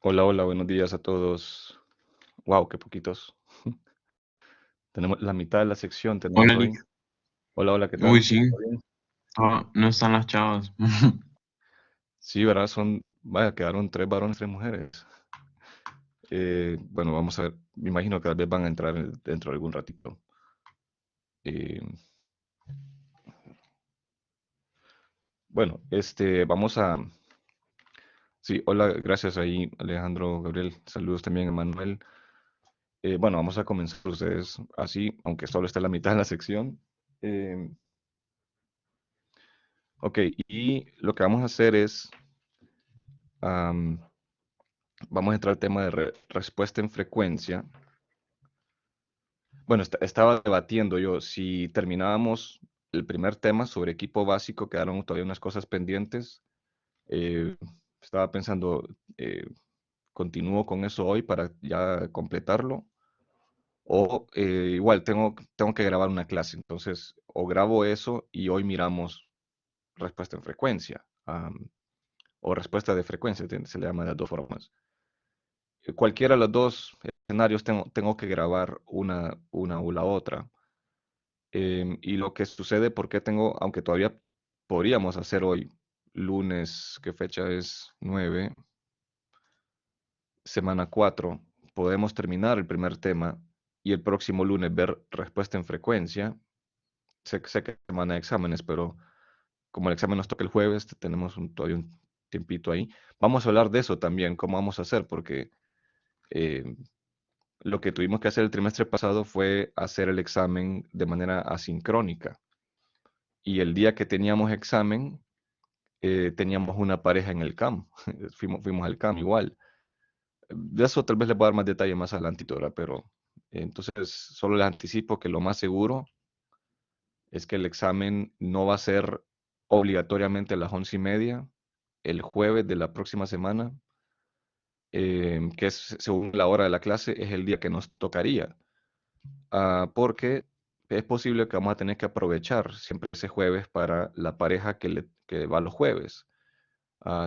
Hola, hola, buenos días a todos. Wow, qué poquitos. Tenemos la mitad de la sección tenemos Hola, hoy. Nick. Hola, hola, ¿qué Uy, tal? sí, ¿Todo bien? no están las chavas. Sí, ¿verdad? Vaya, quedaron tres varones, tres mujeres. Bueno, vamos a ver. Me imagino que tal vez van a entrar dentro de algún ratito. Eh, bueno, sí, hola, gracias ahí, Alejandro, Gabriel. Saludos también, Emanuel. Bueno, vamos a comenzar ustedes así, aunque solo está la mitad de la sección. Eh, ok, y lo que vamos a hacer es, vamos a entrar al tema de respuesta en frecuencia. Bueno, estaba debatiendo yo si terminábamos el primer tema sobre equipo básico, quedaron todavía unas cosas pendientes. Eh, Estaba pensando, continúo con eso hoy para ya completarlo. O igual, tengo que grabar una clase, entonces o grabo eso y hoy miramos respuesta en frecuencia, o respuesta de frecuencia, se le llama de las dos formas. Cualquiera de los dos escenarios tengo que grabar una o la otra. Y lo que sucede, porque aunque todavía podríamos hacer hoy, lunes, ¿qué fecha es? 9, semana 4, podemos terminar el primer tema y el próximo lunes ver respuesta en frecuencia. Sé que es semana de exámenes, pero como el examen nos toca el jueves, tenemos todavía un tiempito ahí. Vamos a hablar de eso también, cómo vamos a hacer, porque eh, lo que tuvimos que hacer el trimestre pasado fue hacer el examen de manera asincrónica. Y el día que teníamos examen, teníamos una pareja en el CAM. Fuimos al CAM igual. De eso tal vez les voy a dar más detalle más adelante, ¿verdad? Pero entonces solo les anticipo que lo más seguro es que el examen no va a ser obligatoriamente a las 11:30 el jueves de la próxima semana, que es según la hora de la clase, es el día que nos tocaría. Porque es posible que vamos a tener que aprovechar siempre ese jueves para la pareja que va los jueves.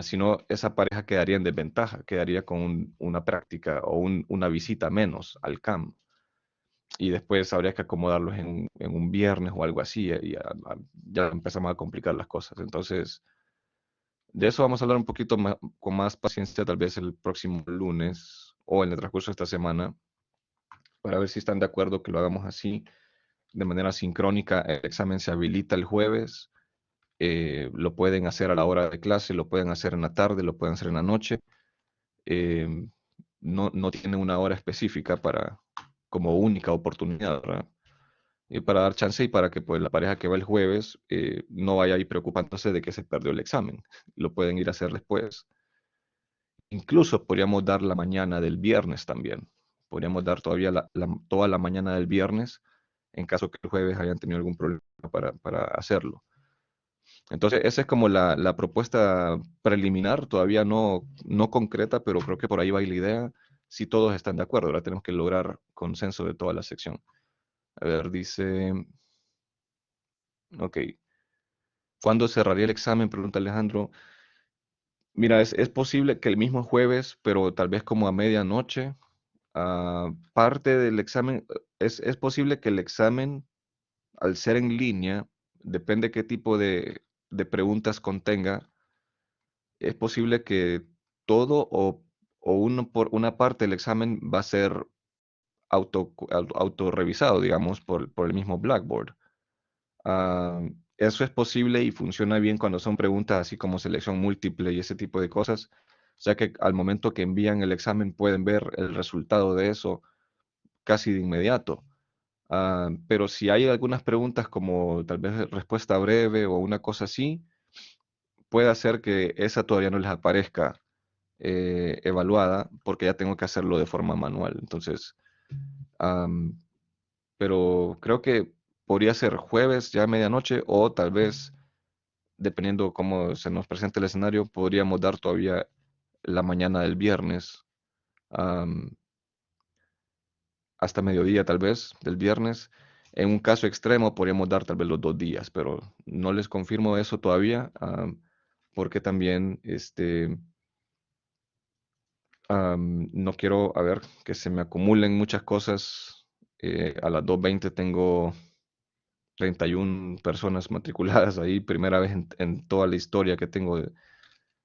Si no, esa pareja quedaría en desventaja, quedaría con una práctica o una visita menos al CAM. Y después habría que acomodarlos en un viernes o algo así, y ya empezamos a complicar las cosas. Entonces, de eso vamos a hablar un poquito con más paciencia, tal vez el próximo lunes o en el transcurso de esta semana, para ver si están de acuerdo que lo hagamos así, de manera sincrónica. El examen se habilita el jueves, lo pueden hacer a la hora de clase, lo pueden hacer en la tarde, lo pueden hacer en la noche. eh, no tiene una hora específica como única oportunidad, ¿verdad? Y para dar chance y para que pues la pareja que va el jueves no vaya ahí preocupándose de que se perdió el examen. Lo pueden ir a hacer después. Incluso podríamos dar la mañana del viernes también. Podríamos dar todavía toda la mañana del viernes en caso que el jueves hayan tenido algún problema para hacerlo. Entonces, esa es como la propuesta preliminar, todavía no concreta, pero creo que por ahí va la idea. Si todos están de acuerdo, ahora tenemos que lograr consenso de toda la sección. A ver, dice, ok, ¿cuándo cerraría el examen? Pregunta Alejandro. Mira, es posible que el mismo jueves, pero tal vez como a medianoche, parte del examen, es posible que el examen, al ser en línea, depende qué tipo de preguntas contenga, es posible que todo o por una parte del examen va a ser autorrevisado, digamos, por el mismo Blackboard. Ah, Eso es posible y funciona bien cuando son preguntas así como selección múltiple y ese tipo de cosas. O sea que al momento que envían el examen pueden ver el resultado de eso casi de inmediato. Pero si hay algunas preguntas como tal vez respuesta breve o una cosa así, puede hacer que esa todavía no les aparezca evaluada porque ya tengo que hacerlo de forma manual. Entonces, am, pero creo que podría ser jueves ya a medianoche o tal vez, dependiendo cómo se nos presente el escenario, podríamos dar todavía la mañana del viernes, am, hasta mediodía tal vez del viernes. En un caso extremo podríamos dar tal vez los 2 días, pero no les confirmo eso todavía, porque también No quiero, a ver, que se me acumulen muchas cosas. A las 2:20 tengo 31 personas matriculadas ahí, primera vez en toda la historia que tengo,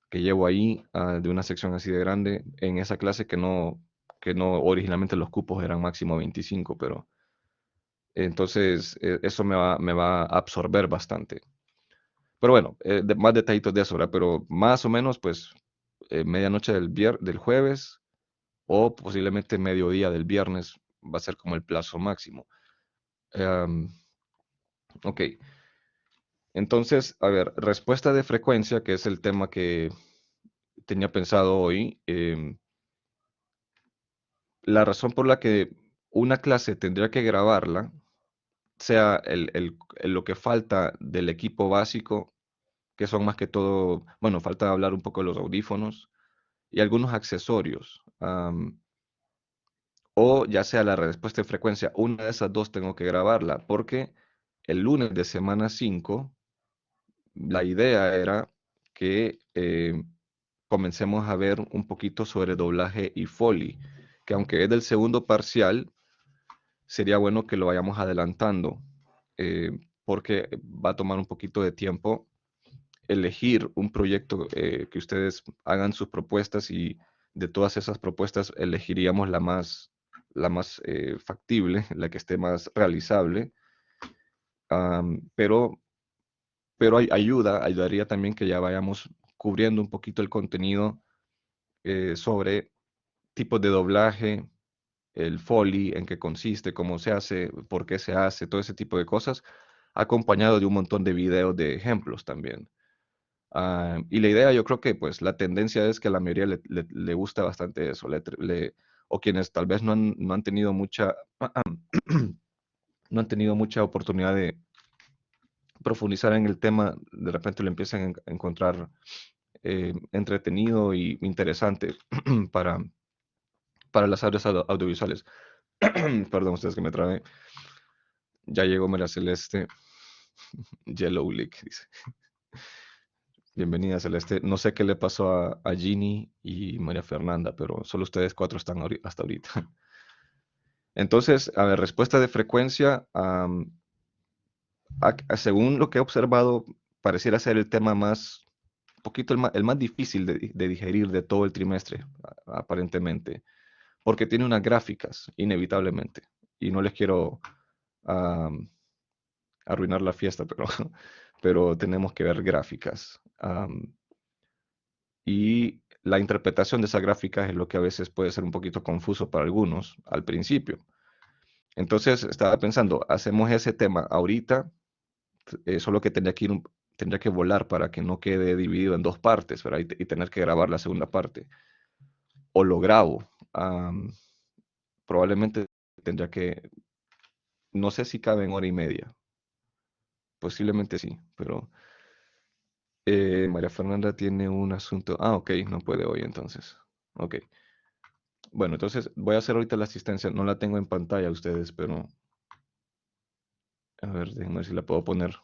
que llevo ahí, de una sección así de grande, en esa clase que no originalmente los cupos eran máximo 25, pero entonces eso me va a absorber bastante. Pero bueno, más detallitos de eso, ¿verdad? Pero más o menos, pues, medianoche del jueves o posiblemente mediodía del viernes va a ser como el plazo máximo. Em, ok, entonces, a ver, respuesta de frecuencia, que es el tema que tenía pensado hoy. La razón por la que una clase tendría que grabarla, sea lo que falta del equipo básico, que son más que todo, bueno, falta hablar un poco de los audífonos y algunos accesorios. O ya sea la respuesta de frecuencia, una de esas dos tengo que grabarla, porque el lunes de semana 5 la idea era que comencemos a ver un poquito sobre doblaje y Foley, que aunque es del segundo parcial, sería bueno que lo vayamos adelantando, porque va a tomar un poquito de tiempo elegir un proyecto, que ustedes hagan sus propuestas, y de todas esas propuestas elegiríamos la más factible, la que esté más realizable. Pero ayudaría también que ya vayamos cubriendo un poquito el contenido, sobre tipos de doblaje, el Foley, en qué consiste, cómo se hace, por qué se hace, todo ese tipo de cosas, acompañado de un montón de videos de ejemplos también. Y la idea, yo creo que pues la tendencia es que a la mayoría le gusta bastante eso, o quienes tal vez no han tenido mucha, no han tenido mucha oportunidad de profundizar en el tema, de repente lo empiezan a encontrar entretenido y interesante para, para las áreas audiovisuales. Perdón, ustedes que me trae. Ya llegó María Celeste. Yellow Leak, dice. Bienvenida, Celeste. No sé qué le pasó a Ginny y María Fernanda, pero solo ustedes cuatro están hasta ahorita. Entonces, a ver, respuesta de frecuencia. Según lo que he observado, pareciera ser el tema un poquito el más difícil de digerir de todo el trimestre, aparentemente, porque tiene unas gráficas, inevitablemente. Y no les quiero am, arruinar la fiesta, pero, pero tenemos que ver gráficas. Y la interpretación de esas gráficas es lo que a veces puede ser un poquito confuso para algunos al principio. Entonces estaba pensando, hacemos ese tema ahorita, solo que tendría que volar para que no quede dividido en dos partes, ¿verdad? Y tener que grabar la segunda parte. O lo grabo. Probablemente tendría que, no sé si cabe en hora y media. Posiblemente sí, pero María Fernanda tiene un asunto. Ok, no puede hoy entonces. Ok. Bueno, entonces voy a hacer ahorita la asistencia. No la tengo en pantalla ustedes, pero a ver, déjenme ver si la puedo poner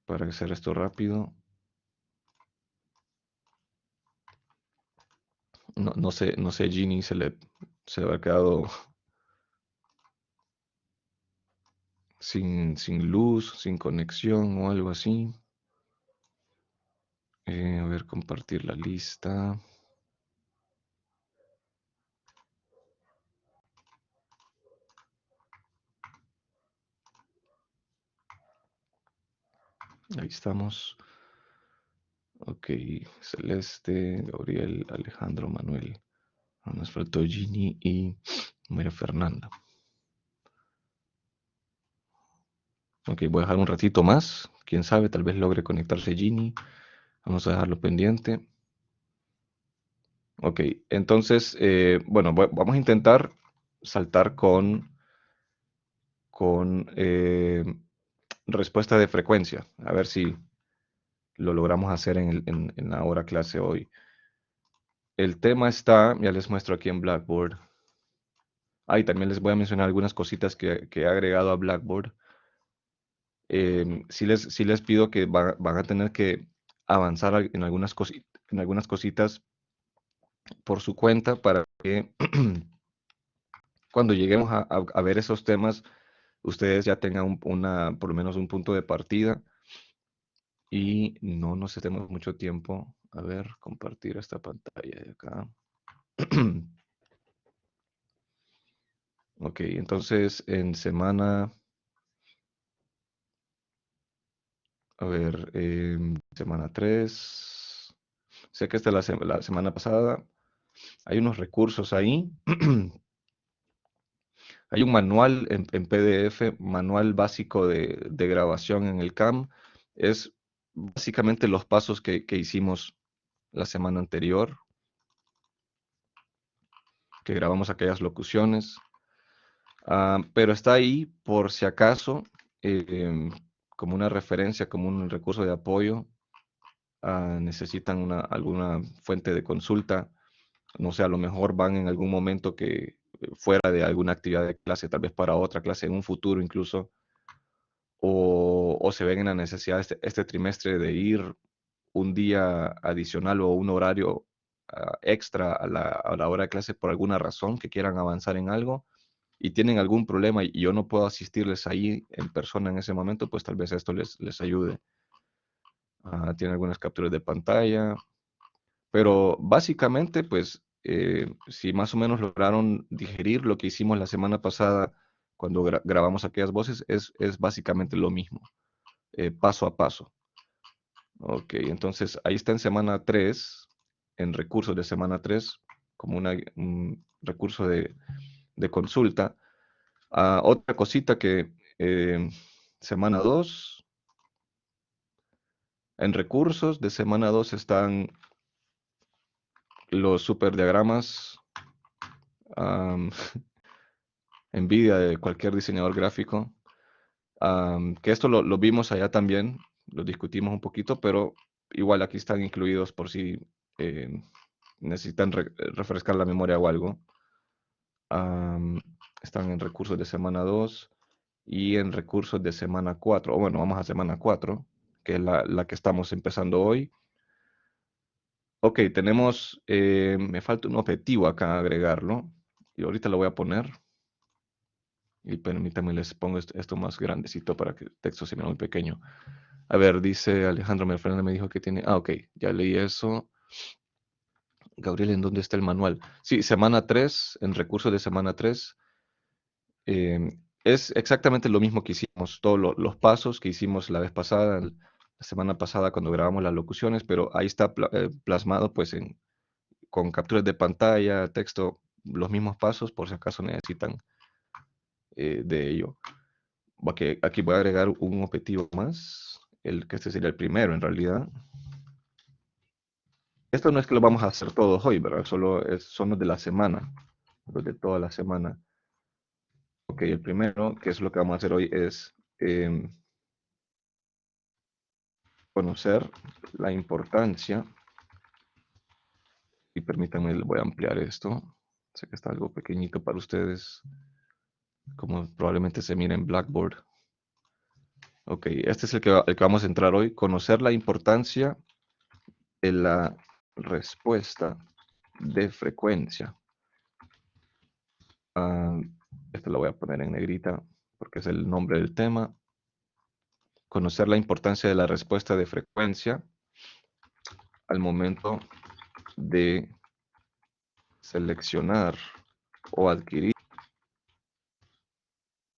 para hacer esto rápido. No, no sé, Ginny se le habrá quedado sin luz, sin conexión o algo así. A ver, compartir la lista. Ahí estamos. Ok, Celeste, Gabriel, Alejandro, Manuel. Nos faltó Ginny y María Fernanda. Ok, voy a dejar un ratito más. Quién sabe, tal vez logre conectarse Ginny. Vamos a dejarlo pendiente. Ok, entonces, bueno, vamos a intentar saltar con respuesta de frecuencia. A ver si lo logramos hacer en la hora clase hoy. El tema está, ya les muestro aquí en Blackboard. Y también les voy a mencionar algunas cositas que he agregado a Blackboard. Sí les pido que van a tener que avanzar en algunas cositas por su cuenta para que cuando lleguemos a ver esos temas, ustedes ya tengan por lo menos un punto de partida y no nos estemos mucho tiempo. A ver, compartir esta pantalla de acá. Ok, entonces en a ver, semana 3. Sé que esta es la semana pasada. Hay unos recursos ahí. Hay un manual en PDF, manual básico de grabación en el CAM. Es básicamente los pasos que hicimos la semana anterior, que grabamos aquellas locuciones. Pero está ahí por si acaso, em, como una referencia, como un recurso de apoyo. Necesitan alguna fuente de consulta. No sé, a lo mejor van en algún momento que fuera de alguna actividad de clase, tal vez para otra clase en un futuro incluso, o se ven en la necesidad este trimestre de ir un día adicional o un horario extra a la hora de clase por alguna razón que quieran avanzar en algo y tienen algún problema y yo no puedo asistirles ahí en persona en ese momento, pues tal vez esto les ayude. Tienen algunas capturas de pantalla, pero básicamente, pues, si más o menos lograron digerir lo que hicimos la semana pasada cuando grabamos aquellas voces, es básicamente lo mismo, paso a paso. Ok, entonces ahí está en semana 3, en recursos de semana 3, como un recurso de consulta. Otra cosita que semana 2, en recursos de semana 2 están los superdiagramas, am, envidia de cualquier diseñador gráfico. Que esto lo vimos allá también, lo discutimos un poquito, pero igual aquí están incluidos por si eh, necesitan refrescar la memoria o algo. Am, Están en recursos de semana 2 y en recursos de semana 4. O bueno, vamos a semana 4, que es la que estamos empezando hoy. Ok, me falta un objetivo acá agregarlo. Y ahorita lo voy a poner. Y permítanme, les pongo esto más grandecito para que el texto se vea muy pequeño. A ver, dice Alejandro Fernández, me dijo que tiene. Ok, ya leí eso. Gabriel, ¿en dónde está el manual? Sí, semana 3, en recursos de semana 3. Es exactamente lo mismo que hicimos, todos los pasos que hicimos la vez pasada, la semana pasada cuando grabamos las locuciones, pero ahí está plasmado pues con capturas de pantalla, texto, los mismos pasos por si acaso necesitan de ello. Aquí voy a agregar un objetivo más, que este sería el primero en realidad. Esto no es que lo vamos a hacer todos hoy, ¿verdad? Son los de la semana, los de toda la semana. Ok, el primero, que es lo que vamos a hacer hoy, es conocer la importancia, y permítanme, voy a ampliar esto. Sé que está algo pequeñito para ustedes, como probablemente se mire en Blackboard. Ok, este es el que vamos a entrar hoy. Conocer la importancia de la respuesta de frecuencia. Ah, Esto lo voy a poner en negrita porque es el nombre del tema. Conocer la importancia de la respuesta de frecuencia al momento de seleccionar o adquirir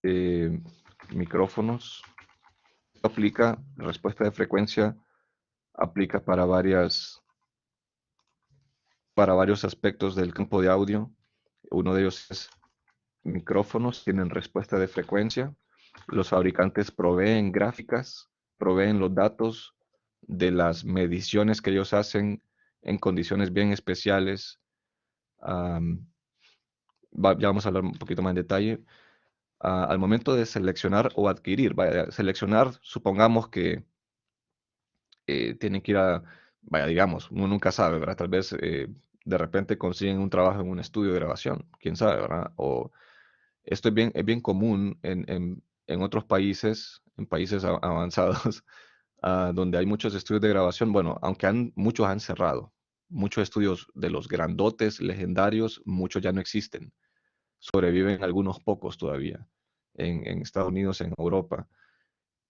eh, micrófonos. Aplica, la respuesta de frecuencia aplica para varios aspectos del campo de audio. Uno de ellos es micrófonos, tienen respuesta de frecuencia. Los fabricantes proveen gráficas, proveen los datos de las mediciones que ellos hacen en condiciones bien especiales. Am, ya vamos a hablar un poquito más en detalle. Al momento de seleccionar o adquirir, seleccionar, supongamos que tienen que ir vaya, digamos, uno nunca sabe, ¿verdad? Tal vez de repente consiguen un trabajo en un estudio de grabación, quién sabe, ¿verdad? O esto es bien común en otros países, en países avanzados, donde hay muchos estudios de grabación, bueno, aunque muchos han cerrado. muchos estudios de los grandotes, legendarios, muchos ya no existen. Sobreviven algunos pocos todavía en Estados Unidos, en Europa.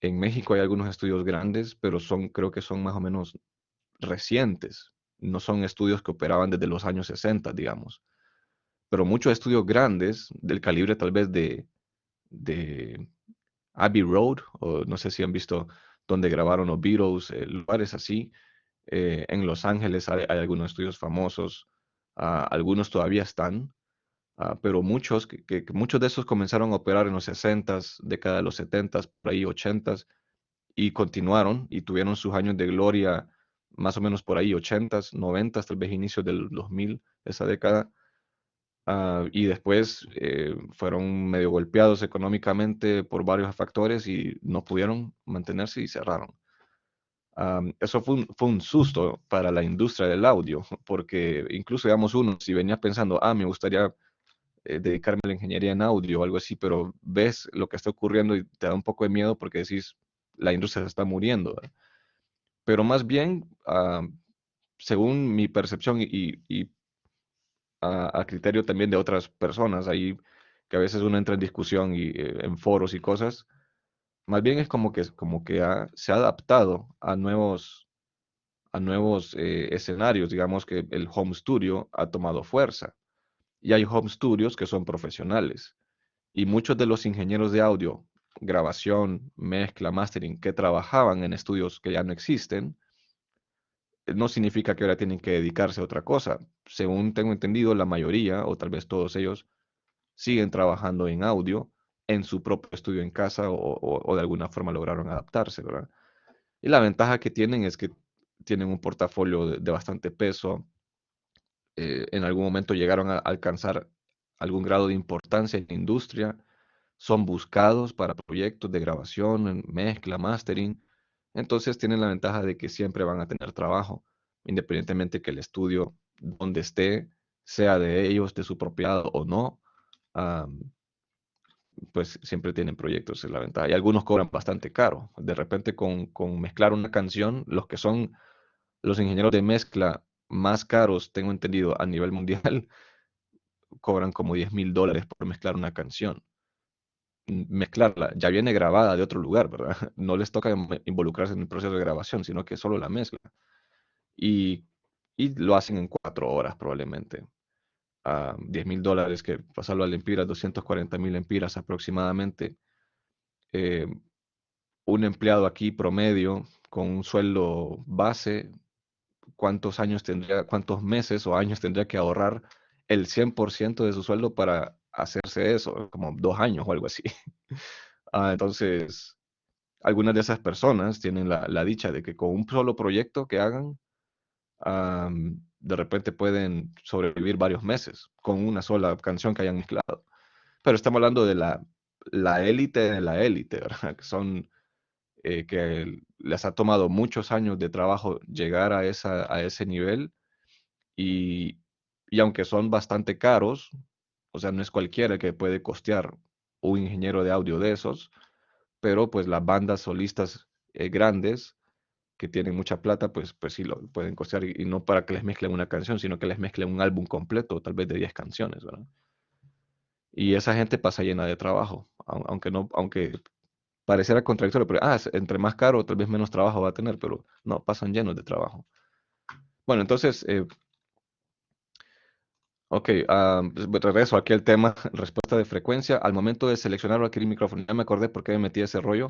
En México hay algunos estudios grandes, pero creo que son más o menos recientes. No son estudios que operaban desde los años 60, digamos. Pero muchos estudios grandes, del calibre tal vez de Abbey Road, o no sé si han visto donde grabaron los Beatles, lugares así. En Los Ángeles hay algunos estudios famosos, algunos todavía están, pero muchos, que muchos de esos comenzaron a operar en los 60s, década de los 70s, por ahí 80s, y continuaron y tuvieron sus años de gloria más o menos por ahí 80s, 90s, tal vez inicios del 2000, esa década. Y después fueron medio golpeados económicamente por varios factores y no pudieron mantenerse y cerraron. Eso fue un susto para la industria del audio, porque incluso, digamos, uno, si venía pensando, me gustaría dedicarme a la ingeniería en audio o algo así, pero ves lo que está ocurriendo y te da un poco de miedo porque decís, la industria se está muriendo, ¿verdad? Pero más bien, según mi percepción y a criterio también de otras personas, ahí que a veces uno entra en discusión y en foros y cosas, más bien es como que se ha adaptado a nuevos escenarios, digamos que el home studio ha tomado fuerza y hay home studios que son profesionales y muchos de los ingenieros de audio, grabación, mezcla, mastering que trabajaban en estudios que ya no existen, no significa que ahora tienen que dedicarse a otra cosa. Según tengo entendido, la mayoría, o tal vez todos ellos, siguen trabajando en audio en su propio estudio en casa o de alguna forma lograron adaptarse, ¿verdad? Y la ventaja que tienen es que tienen un portafolio de bastante peso. En algún momento llegaron a alcanzar algún grado de importancia en la industria. Son buscados para proyectos de grabación, en mezcla, mastering. Entonces tienen la ventaja de que siempre van a tener trabajo, independientemente que el estudio donde esté sea de ellos, de su propiedad o no. am, pues siempre tienen proyectos, es la ventaja. Y algunos cobran bastante caro. De repente con mezclar una canción, los que son los ingenieros de mezcla más caros, tengo entendido, a nivel mundial, cobran como $10,000 por mezclar una canción. Mezclarla, ya viene grabada de otro lugar, ¿verdad? No les toca involucrarse en el proceso de grabación, sino que solo la mezcla. Y, y lo hacen en 4 horas probablemente. $10,000, que pasarlo a lempiras, 240,000 lempiras aproximadamente. eh, un empleado aquí promedio con un sueldo base, cuántos meses o años tendría que ahorrar el 100% de su sueldo para hacerse eso, como 2 años o algo así. Entonces, algunas de esas personas tienen la dicha de que con un solo proyecto que hagan, de repente pueden sobrevivir varios meses con una sola canción que hayan mezclado. Pero estamos hablando de la élite de la élite, ¿verdad? Que son que les ha tomado muchos años de trabajo llegar a ese nivel y, y aunque son bastante caros, o sea, no es cualquiera que puede costear un ingeniero de audio de esos, pero pues las bandas solistas grandes que tienen mucha plata, pues sí lo pueden costear y no para que les mezclen una canción, sino que les mezclen un álbum completo, tal vez de 10 canciones, ¿verdad? Y esa gente pasa llena de trabajo, aunque pareciera contradictorio, pero entre más caro, tal vez menos trabajo va a tener, pero no, pasan llenos de trabajo. Bueno, entonces, ok, regreso aquí al tema, respuesta de frecuencia. Al momento de seleccionar o adquirir micrófono, ya me acordé por qué me metí a ese rollo.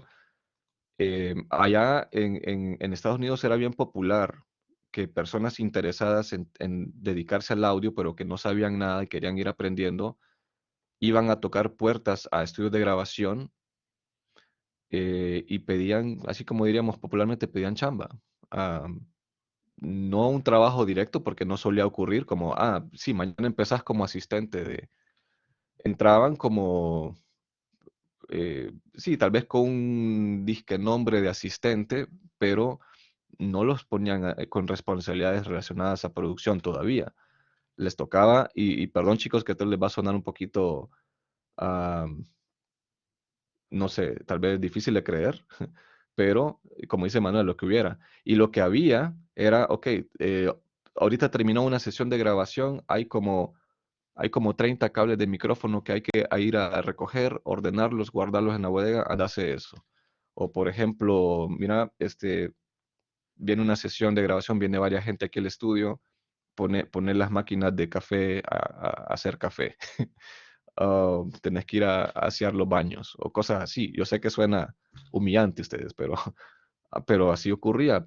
Allá en Estados Unidos era bien popular que personas interesadas en dedicarse al audio, pero que no sabían nada y querían ir aprendiendo, iban a tocar puertas a estudios de grabación y pedían, así como diríamos popularmente, pedían chamba. Ah, no un trabajo directo porque no solía ocurrir como, sí, mañana empezás como asistente entraban como, sí, tal vez con un disque nombre de asistente, pero no los ponían con responsabilidades relacionadas a producción todavía. Les tocaba, y perdón chicos que esto les va a sonar un poquito, ah, no sé, tal vez difícil de creer, pero como dice Manuel, lo que hubiera. Y lo que había era, ok, ahorita terminó una sesión de grabación, hay como 30 cables de micrófono que hay que ir a recoger, ordenarlos, guardarlos en la bodega, anda, hace eso. O por ejemplo, mira, viene una sesión de grabación, viene varias gente aquí al estudio, poner las máquinas de café a hacer café. Tenés que ir a asear los baños o cosas así. Yo sé que suena humillante a ustedes, pero, pero así ocurría.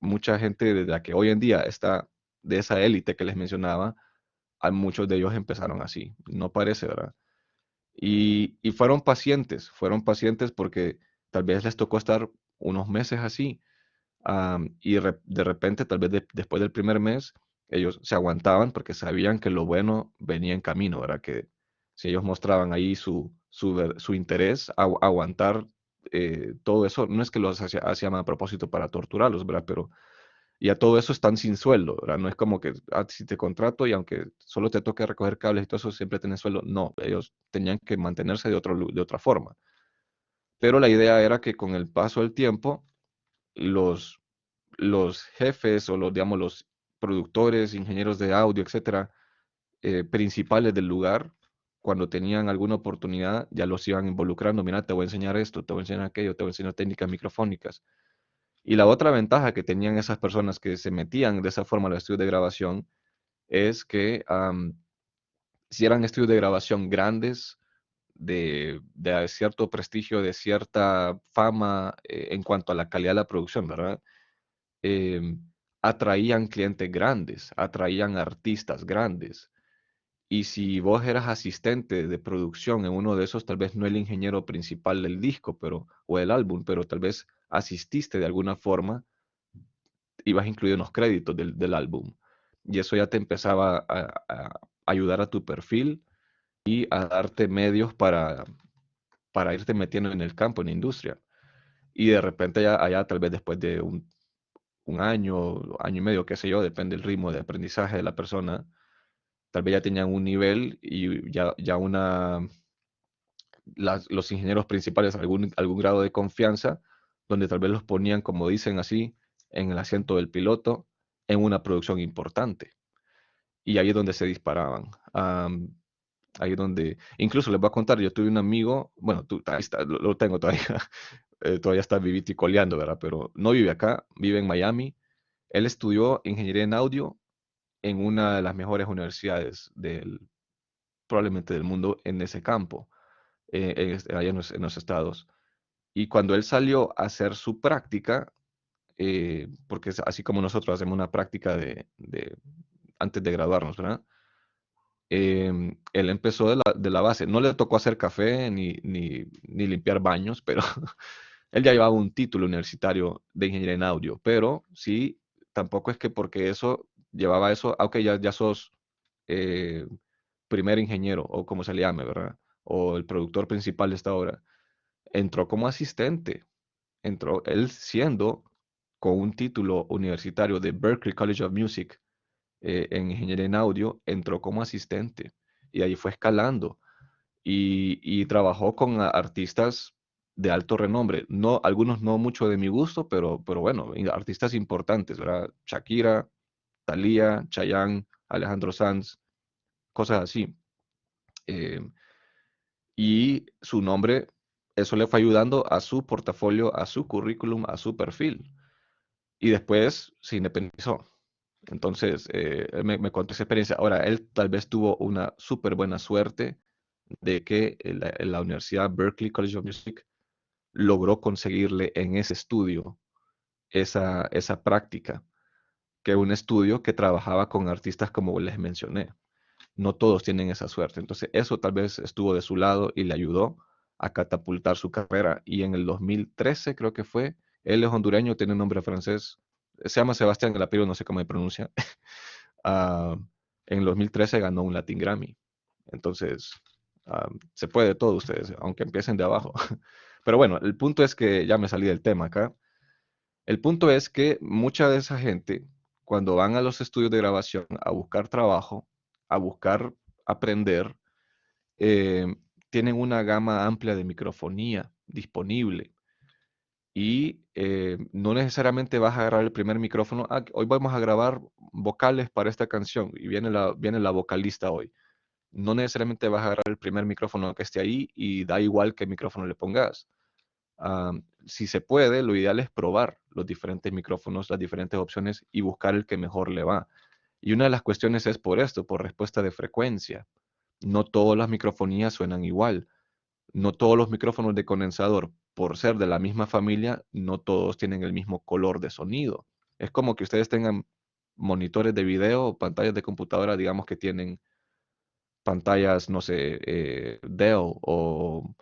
Mucha gente de la que hoy en día está de esa élite que les mencionaba, a muchos de ellos empezaron así. No parece, ¿verdad? Y fueron pacientes porque tal vez les tocó estar unos meses así. De repente, tal vez después del primer mes, ellos se aguantaban porque sabían que lo bueno venía en camino, ¿verdad? Que si ellos mostraban ahí su interés a aguantar todo eso, no es que los hacían a propósito para torturarlos, ¿verdad? Pero ya todo eso están sin sueldo, ¿verdad? No es como que si te contrato y aunque solo te toque recoger cables y todo eso, siempre tenés sueldo. No, ellos tenían que mantenerse de otra forma. Pero la idea era que con el paso del tiempo, los, los jefes o digamos, los productores, ingenieros de audio, etcétera, principales del lugar, cuando tenían alguna oportunidad, ya los iban involucrando. Mira, te voy a enseñar esto, te voy a enseñar aquello, te voy a enseñar técnicas microfónicas. Y la otra ventaja que tenían esas personas que se metían de esa forma a los estudios de grabación es que si eran estudios de grabación grandes, de cierto prestigio, de cierta fama en cuanto a la calidad de la producción, ¿verdad? em, Atraían clientes grandes, atraían artistas grandes. Y si vos eras asistente de producción en uno de esos, tal vez no el ingeniero principal del disco, o el álbum, pero tal vez asististe de alguna forma, ibas incluido en los créditos del álbum. Y eso ya te empezaba a ayudar a tu perfil y a darte medios para irte metiendo en el campo, en la industria. Y de repente allá tal vez después de un año, año y medio, qué sé yo, depende del ritmo de aprendizaje de la persona, tal vez ya tenían un nivel y los ingenieros principales algún grado de confianza, donde tal vez los ponían, como dicen así, en el asiento del piloto, en una producción importante. Y ahí es donde se disparaban. Ahí es donde, incluso les voy a contar, yo tuve un amigo, bueno, ahí está, lo tengo todavía, todavía está vivito y coleando, ¿verdad? Pero no vive acá, vive en Miami. Él estudió ingeniería en audio en una de las mejores universidades probablemente del mundo en ese campo, allá en los estados. Y cuando él salió a hacer su práctica, porque es así como nosotros hacemos una práctica antes de graduarnos, ¿verdad? Él empezó de la base. No le tocó hacer café ni limpiar baños, pero él ya llevaba un título universitario de ingeniería en audio. Pero sí, tampoco es que porque eso llevaba eso, aunque ya sos eh, primer ingeniero o como se le llame, ¿verdad? O el productor principal de esta obra. Entró como asistente. Entró él siendo con un título universitario de Berklee College of Music en ingeniería en audio, entró como asistente y ahí fue escalando y trabajó con artistas de alto renombre. No, algunos no mucho de mi gusto, pero bueno, artistas importantes, ¿verdad? Shakira, Thalía, Chayanne, Alejandro Sanz, cosas así. Eh, y su nombre, eso le fue ayudando a su portafolio, a su currículum, a su perfil. Y después se independizó. Entonces, él me contó esa experiencia. Ahora, él tal vez tuvo una súper buena suerte de que la Universidad Berklee College of Music logró conseguirle en ese estudio esa práctica, que es un estudio que trabajaba con artistas como les mencioné. No todos tienen esa suerte. Entonces, eso tal vez estuvo de su lado y le ayudó a catapultar su carrera. Y en el 2013, creo que fue, él es hondureño, tiene un nombre francés, se llama Sebastián, el apellido no sé cómo se pronuncia. Ah, en el 2013 ganó un Latin Grammy. Entonces, se puede todo ustedes, aunque empiecen de abajo. Pero bueno, el punto es que ya me salí del tema acá. El punto es que mucha de esa gente, cuando van a los estudios de grabación a buscar trabajo, a buscar aprender, eh, tienen una gama amplia de microfonía disponible y no necesariamente vas a agarrar el primer micrófono. Hoy vamos a grabar vocales para esta canción y viene la vocalista hoy. No necesariamente vas a agarrar el primer micrófono que esté ahí y da igual qué micrófono le pongas. Si se puede, lo ideal es probar los diferentes micrófonos, las diferentes opciones y buscar el que mejor le va. Y una de las cuestiones es por esto, por respuesta de frecuencia. No todas las microfonías suenan igual. No todos los micrófonos de condensador, por ser de la misma familia, no todos tienen el mismo color de sonido. Es como que ustedes tengan monitores de video o pantallas de computadora, digamos que tienen pantallas, no sé, Dell o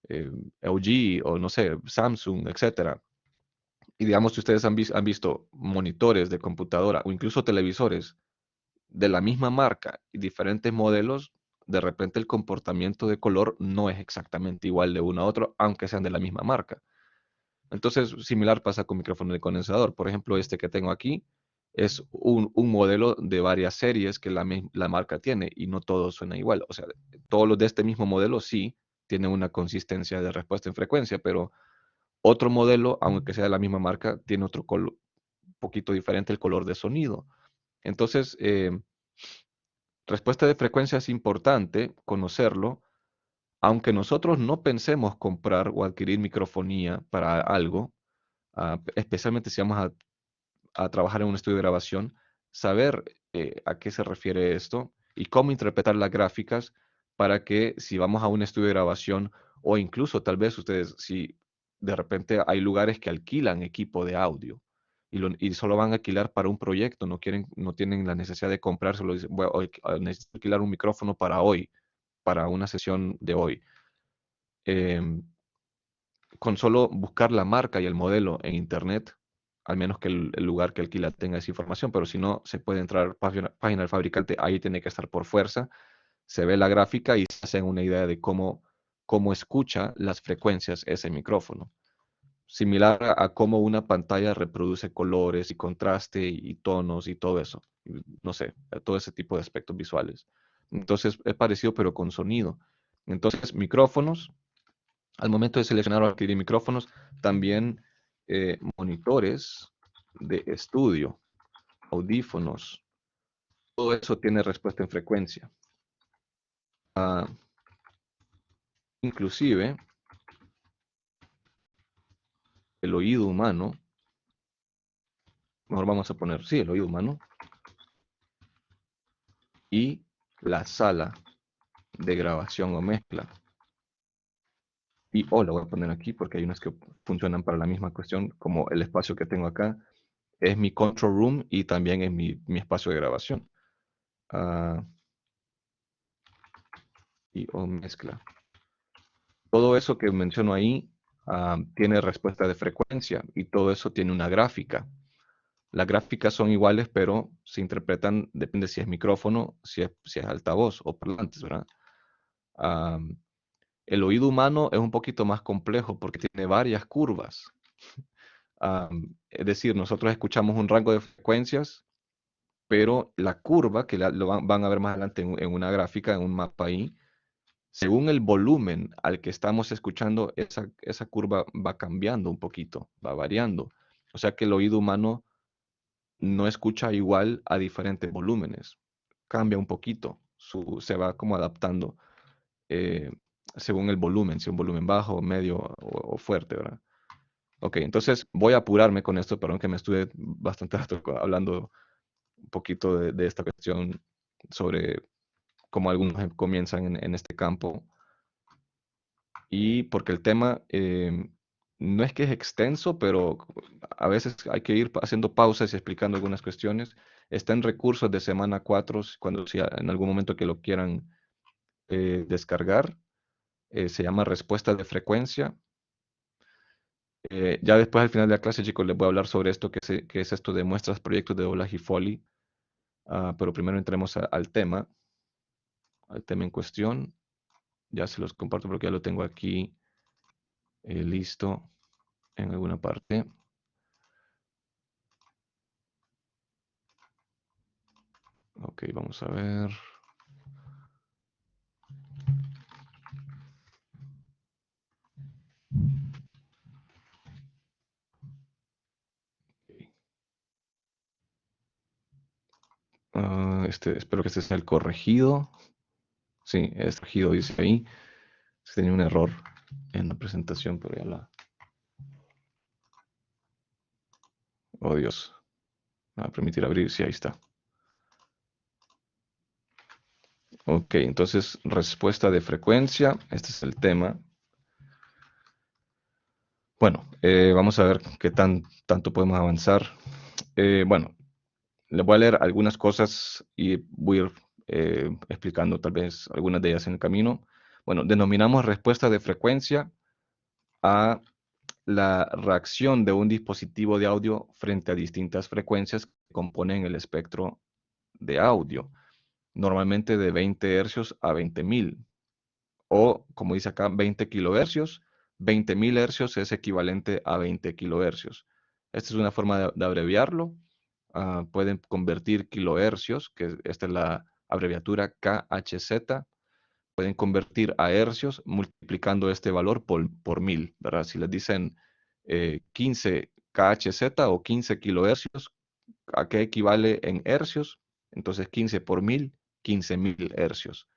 eh, LG o no sé, Samsung, etcétera. Y digamos que ustedes han visto monitores de computadora o incluso televisores de la misma marca y diferentes modelos, de repente el comportamiento de color no es exactamente igual de uno a otro, aunque sean de la misma marca. Entonces, similar pasa con micrófono de condensador. Por ejemplo, este que tengo aquí es un modelo de varias series que la marca tiene y no todo suena igual. O sea, todos los de este mismo modelo sí tienen una consistencia de respuesta en frecuencia, pero otro modelo, aunque sea de la misma marca, tiene otro color, un poquito diferente el color de sonido. Entonces, respuesta de frecuencia es importante conocerlo, aunque nosotros no pensemos comprar o adquirir microfonía para algo, especialmente si vamos a trabajar en un estudio de grabación, saber a qué se refiere esto y cómo interpretar las gráficas para que si vamos a un estudio de grabación o incluso tal vez ustedes, si de repente hay lugares que alquilan equipo de audio y solo van a alquilar para un proyecto, no tienen la necesidad de comprárselo, dicen, "Bueno, hoy, necesito alquilar un micrófono para hoy, para una sesión de hoy. Em, con solo buscar la marca y el modelo en internet, al menos que el lugar que alquila tenga esa información, pero si no, se puede entrar página del fabricante, ahí tiene que estar por fuerza, se ve la gráfica y se hacen una idea de cómo escucha las frecuencias ese micrófono. Similar a cómo una pantalla reproduce colores y contraste y tonos y todo eso. No sé, todo ese tipo de aspectos visuales. Entonces es parecido pero con sonido. Entonces, micrófonos, al momento de seleccionar o adquirir micrófonos, también monitores de estudio, audífonos, todo eso tiene respuesta en frecuencia. Ah, inclusive el oído humano, mejor vamos a poner, sí, el oído humano, y la sala de grabación o mezcla. Y la voy a poner aquí porque hay unas que funcionan para la misma cuestión, como el espacio que tengo acá es mi control room y también es mi espacio de grabación. Ah, y o mezcla. Todo eso que menciono ahí tiene respuesta de frecuencia y todo eso tiene una gráfica. Las gráficas son iguales, pero se interpretan, depende si es micrófono, si es altavoz o parlantes, ¿verdad? Ah, el oído humano es un poquito más complejo porque tiene varias curvas. Es decir, nosotros escuchamos un rango de frecuencias, pero la curva, que lo van a ver más adelante en una gráfica, en un mapa ahí, según el volumen al que estamos escuchando, esa curva va cambiando un poquito, va variando. O sea que el oído humano no escucha igual a diferentes volúmenes. Cambia un poquito, se va como adaptando eh, según el volumen, si un volumen bajo, medio o fuerte, ¿verdad? Ok, entonces voy a apurarme con esto, perdón que me estuve bastante rato hablando un poquito de esta cuestión sobre cómo algunos comienzan en este campo y porque el tema no es que es extenso, pero a veces hay que ir haciendo pausas y explicando algunas cuestiones. Está en recursos de semana 4, cuando si en algún momento que lo quieran descargar. Se llama respuesta de frecuencia. Ya después al final de la clase, chicos, les voy a hablar sobre esto, que es esto de muestras, proyectos de doblaje y Foley. Pero primero entremos al tema en cuestión. Ya se los comparto porque ya lo tengo aquí listo en alguna parte. Ok, vamos a ver. Ok. Espero que este sea el corregido. Sí, es corregido, dice ahí. Tenía un error en la presentación, pero ya la... Oh, Dios. Me va a permitir abrir. Sí, ahí está. Ok, entonces, respuesta de frecuencia. Este es el tema. Bueno, vamos a ver qué tanto podemos avanzar. Bueno, les voy a leer algunas cosas y voy a ir explicando tal vez algunas de ellas en el camino. Bueno, denominamos respuesta de frecuencia a la reacción de un dispositivo de audio frente a distintas frecuencias que componen el espectro de audio, normalmente de 20 hercios a 20.000, o como dice acá, 20 kilohercios. 20.000 hercios es equivalente a 20 kilohercios. Esta es una forma de abreviarlo. Pueden convertir kilohercios, que esta es la abreviatura KHZ, pueden convertir a hercios multiplicando este valor por 1000, ¿verdad? Si les dicen 15 KHZ o 15 kilohercios, ¿a qué equivale en hercios? Entonces 15 por 1000, 15.000 hercios.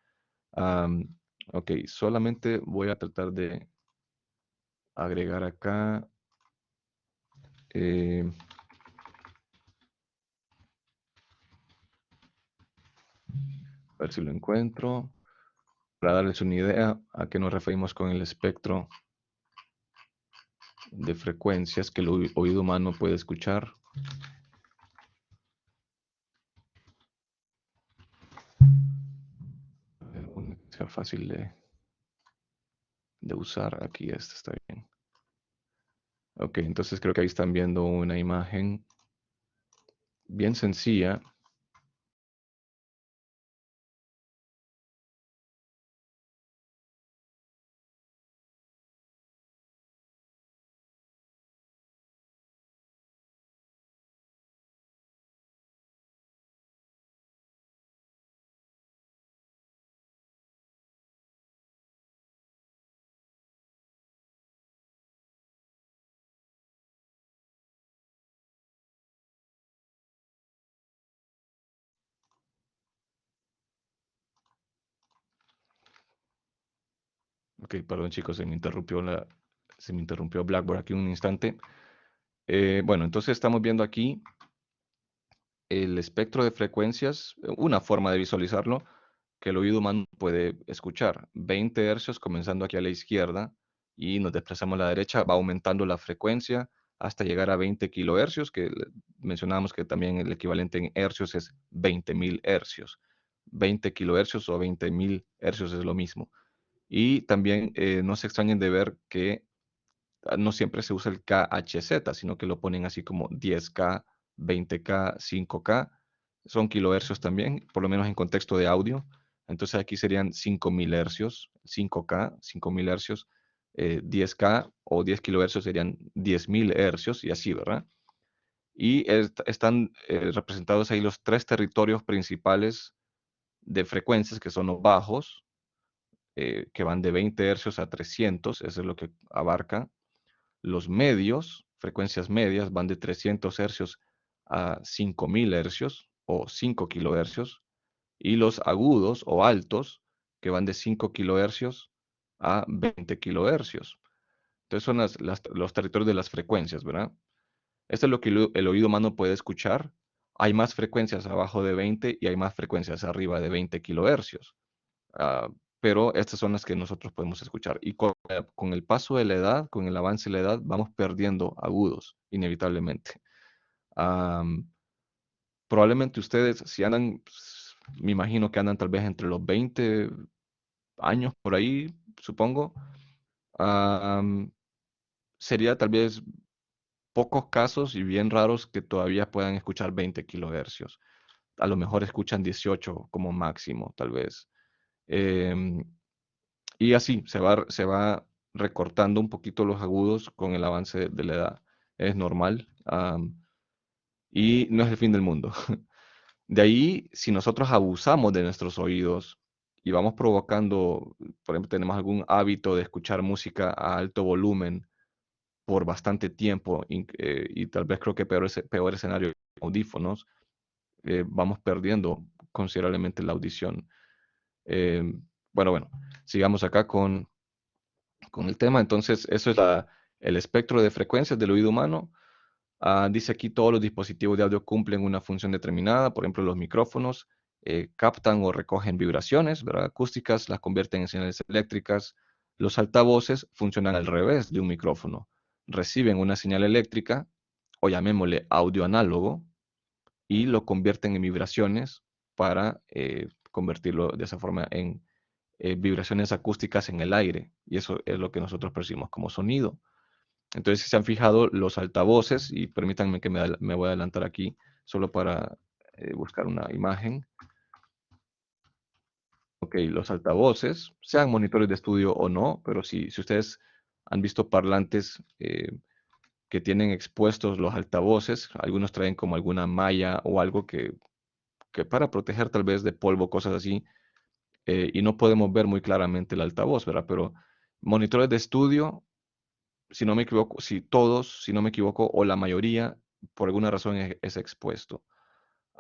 Am, ok, solamente voy a tratar de agregar acá. eh, a ver si lo encuentro. Para darles una idea a qué nos referimos con el espectro de frecuencias que el oído humano puede escuchar. Una que sea fácil de usar. Aquí este está bien. Ok, entonces creo que ahí están viendo una imagen bien sencilla. Ok, perdón chicos, se me interrumpió Blackboard aquí un instante. Bueno, entonces estamos viendo aquí el espectro de frecuencias, una forma de visualizarlo que el oído humano puede escuchar. 20 hercios comenzando aquí a la izquierda y nos desplazamos a la derecha, va aumentando la frecuencia hasta llegar a 20 kilohercios, que mencionábamos que también el equivalente en hercios es 20.000 hercios. 20 kilohercios o 20.000 hercios es lo mismo. Y también no se extrañen de ver que no siempre se usa el KHZ, sino que lo ponen así como 10K, 20K, 5K. Son kilohercios también, por lo menos en contexto de audio. Entonces aquí serían 5.000 hercios, 5K, 5.000 hercios, 10K o 10 kilohercios serían 10.000 hercios y así, ¿verdad? Y están representados ahí los tres territorios principales de frecuencias, que son los bajos, que van de 20 hercios a 300, eso es lo que abarca. Los medios, frecuencias medias, van de 300 hercios a 5000 hercios o 5 kilohercios. Y los agudos o altos, que van de 5 kilohercios a 20 kilohercios. Entonces son los territorios de las frecuencias, ¿verdad? Esto es lo que el oído humano puede escuchar. Hay más frecuencias abajo de 20 y hay más frecuencias arriba de 20 kilohercios. Ah, pero estas son las que nosotros podemos escuchar. Y con el paso de la edad, con el avance de la edad, vamos perdiendo agudos, inevitablemente. Am, Probablemente ustedes, si andan, pues, me imagino que andan tal vez entre los 20 años por ahí, supongo, am, sería tal vez pocos casos y bien raros que todavía puedan escuchar 20 kilohercios. A lo mejor escuchan 18 como máximo, tal vez. Em, Y así se va recortando un poquito los agudos con el avance de la edad. Es normal, y no es el fin del mundo. De ahí, si nosotros abusamos de nuestros oídos y vamos provocando, por ejemplo, tenemos algún hábito de escuchar música a alto volumen por bastante tiempo, y tal vez creo que peor escenario, audífonos, vamos perdiendo considerablemente la audición. Eh, bueno, sigamos acá con el tema. Entonces, eso es el espectro de frecuencias del oído humano. Dice aquí todos los dispositivos de audio cumplen una función determinada. Por ejemplo, los micrófonos captan o recogen vibraciones, ¿verdad? Acústicas, las convierten en señales eléctricas. Los altavoces funcionan al revés de un micrófono. Reciben una señal eléctrica, o llamémosle audio análogo, y lo convierten en vibraciones para convertirlo de esa forma en vibraciones acústicas en el aire. Y eso es lo que nosotros percibimos como sonido. Entonces, si se han fijado, los altavoces, y permítanme que me voy a adelantar aquí solo para buscar una imagen. Ok, los altavoces, sean monitores de estudio o no, pero si ustedes han visto parlantes que tienen expuestos los altavoces, algunos traen como alguna malla o algo que para proteger tal vez de polvo, cosas así, y no podemos ver muy claramente el altavoz, ¿verdad? Pero monitores de estudio, si no me equivoco, si todos, si no me equivoco, o la mayoría, por alguna razón es expuesto.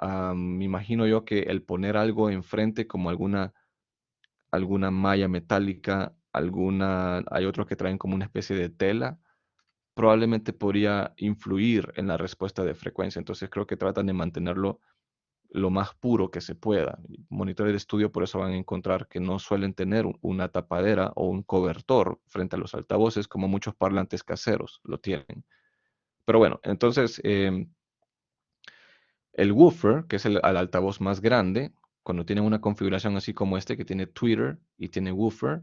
Me imagino yo que el poner algo enfrente, como alguna malla metálica, hay otros que traen como una especie de tela, probablemente podría influir en la respuesta de frecuencia. Entonces creo que tratan de mantenerlo lo más puro que se pueda. Monitores de estudio por eso van a encontrar que no suelen tener una tapadera o un cobertor frente a los altavoces como muchos parlantes caseros lo tienen. Pero bueno, entonces el woofer, que es el altavoz más grande, cuando tienen una configuración así como este, que tiene tweeter y tiene woofer,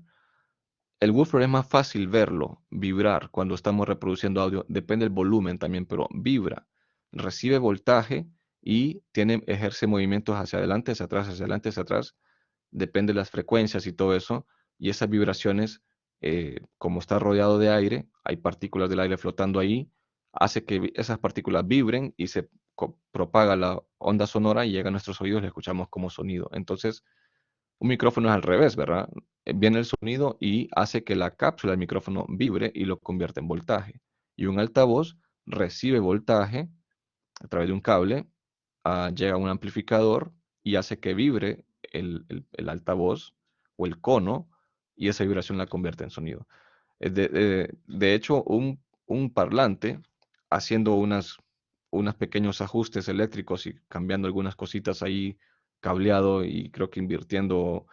el woofer es más fácil verlo, vibrar cuando estamos reproduciendo audio, depende del volumen también, pero vibra, recibe voltaje y ejerce movimientos hacia adelante, hacia atrás, hacia adelante, hacia atrás, depende de las frecuencias y todo eso, y esas vibraciones, como está rodeado de aire, hay partículas del aire flotando ahí, hace que esas partículas vibren y se propaga la onda sonora y llega a nuestros oídos y la escuchamos como sonido. Entonces, un micrófono es al revés, ¿verdad? Viene el sonido y hace que la cápsula del micrófono vibre y lo convierte en voltaje. Y un altavoz recibe voltaje a través de un cable, llega a un amplificador y hace que vibre el altavoz o el cono y esa vibración la convierte en sonido. De hecho, un parlante haciendo unos pequeños ajustes eléctricos y cambiando algunas cositas ahí, cableado y creo que invirtiendo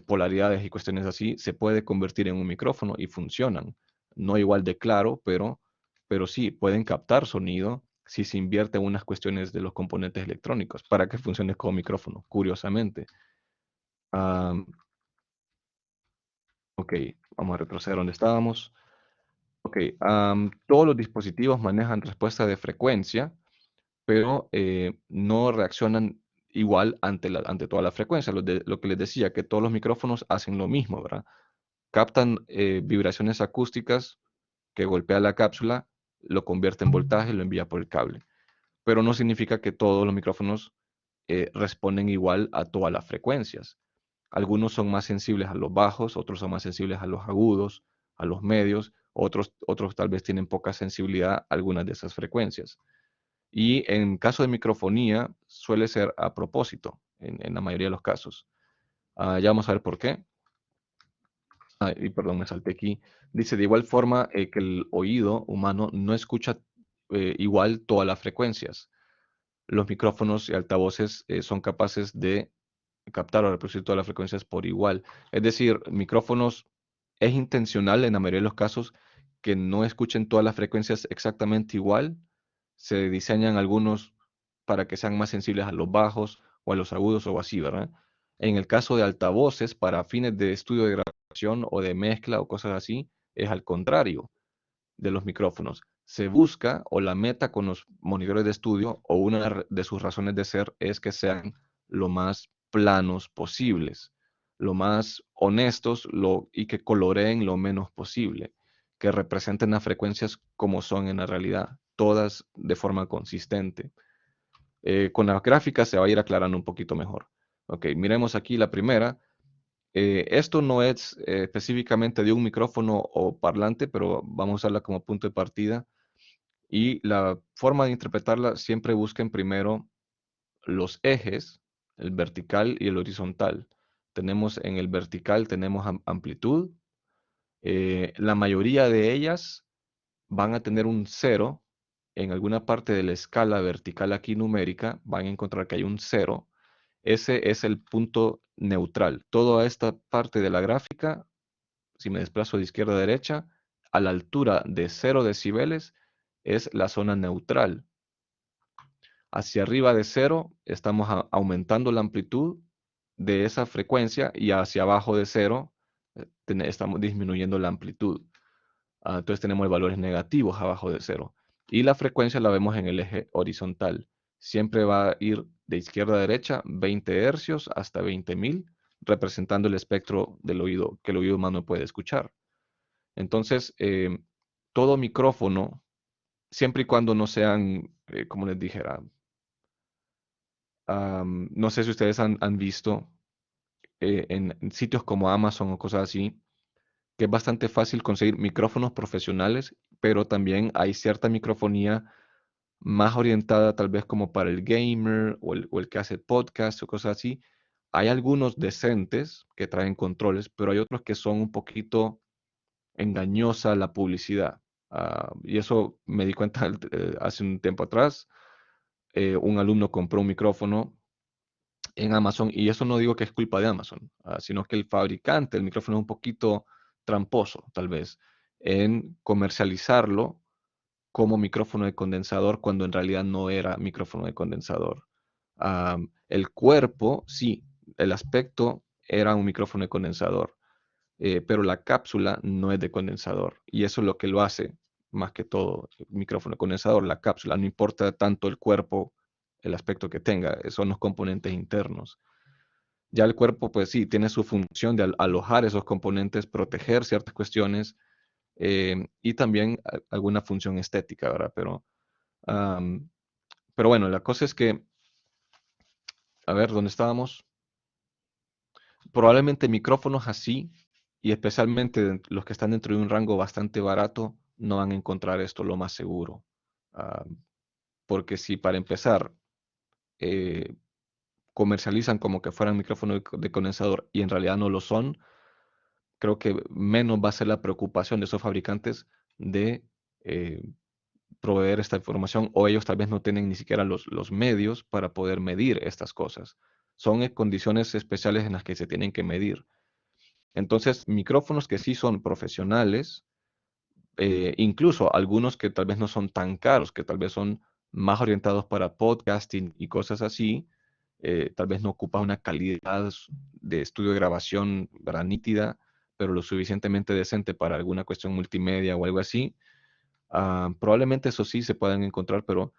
polaridades y cuestiones así, se puede convertir en un micrófono y funcionan. No igual de claro, pero sí, pueden captar sonido si se invierte en unas cuestiones de los componentes electrónicos para que funcione como micrófono, curiosamente. Am, ok, vamos a retroceder donde estábamos. Ok, todos los dispositivos manejan respuesta de frecuencia, pero no reaccionan igual ante toda la frecuencia. Lo que les decía, que todos los micrófonos hacen lo mismo, ¿verdad? Captan vibraciones acústicas que golpea la cápsula, lo convierte en voltaje y lo envía por el cable. Pero no significa que todos los micrófonos responden igual a todas las frecuencias. Algunos son más sensibles a los bajos, otros son más sensibles a los agudos, a los medios, otros tal vez tienen poca sensibilidad a algunas de esas frecuencias. Y en caso de microfonía suele ser a propósito, en la mayoría de los casos. Ya vamos a ver por qué. Y perdón, me salté aquí. Dice, de igual forma que el oído humano no escucha igual todas las frecuencias. Los micrófonos y altavoces son capaces de captar o reproducir todas las frecuencias por igual. Es decir, micrófonos es intencional en la mayoría de los casos que no escuchen todas las frecuencias exactamente igual. Se diseñan algunos para que sean más sensibles a los bajos o a los agudos o así, ¿verdad? En el caso de altavoces, para fines de estudio de grabación o de mezcla o cosas así, es al contrario de los micrófonos. Se busca o la meta con los monitores de estudio o una de sus razones de ser es que sean lo más planos posibles, lo más honestos y que coloreen lo menos posible, que representen las frecuencias como son en la realidad, todas de forma consistente. Con las gráficas se va a ir aclarando un poquito mejor. Ok, miremos aquí la primera. Esto no es específicamente de un micrófono o parlante, pero vamos a usarla como punto de partida. Y la forma de interpretarla, siempre busquen primero los ejes, el vertical y el horizontal. Tenemos en el vertical, tenemos amplitud. La mayoría de ellas van a tener un cero. En alguna parte de la escala vertical aquí numérica van a encontrar que hay un cero. Ese es el punto neutral. Toda esta parte de la gráfica, si me desplazo de izquierda a derecha, a la altura de 0 decibeles es la zona neutral. Hacia arriba de cero estamos aumentando la amplitud de esa frecuencia y hacia abajo de cero estamos disminuyendo la amplitud. Entonces tenemos valores negativos abajo de cero. Y la frecuencia la vemos en el eje horizontal. Siempre va a ir de izquierda a derecha 20 hercios hasta 20.000, representando el espectro del oído que el oído humano puede escuchar. Entonces, todo micrófono, siempre y cuando no sean, como les dijera, no sé si ustedes han visto en sitios como Amazon o cosas así, que es bastante fácil conseguir micrófonos profesionales, pero también hay cierta microfonía más orientada tal vez como para el gamer o el que hace podcast o cosas así. Hay algunos decentes que traen controles, pero hay otros que son un poquito engañosa la publicidad. Y eso me di cuenta hace un tiempo atrás. Un alumno compró un micrófono en Amazon y eso no digo que es culpa de Amazon, sino que el fabricante del micrófono es un poquito tramposo, tal vez, en comercializarlo como micrófono de condensador cuando en realidad no era micrófono de condensador. El cuerpo, sí, el aspecto era un micrófono de condensador, pero la cápsula no es de condensador. Y eso es lo que lo hace, más que todo, el micrófono de condensador, la cápsula. No importa tanto el cuerpo, el aspecto que tenga, son los componentes internos. Ya el cuerpo, pues sí, tiene su función de alojar esos componentes, proteger ciertas cuestiones y también alguna función estética, ¿verdad? Am, pero bueno, la cosa es que, a ver, ¿dónde estábamos? Probablemente micrófonos así, y especialmente los que están dentro de un rango bastante barato, no van a encontrar esto lo más seguro. Ah, Porque si para empezar eh, comercializan como que fueran micrófonos de condensador y en realidad no lo son, creo que menos va a ser la preocupación de esos fabricantes de eh, proveer esta información o ellos tal vez no tienen ni siquiera los medios para poder medir estas cosas. Son condiciones especiales en las que se tienen que medir. Entonces, micrófonos que sí son profesionales, incluso algunos que tal vez no son tan caros, que tal vez son más orientados para podcasting y cosas así, tal vez no ocupa una calidad de estudio de grabación, ¿verdad? Nítida, pero lo suficientemente decente para alguna cuestión multimedia o algo así. Probablemente eso sí se puedan encontrar, pero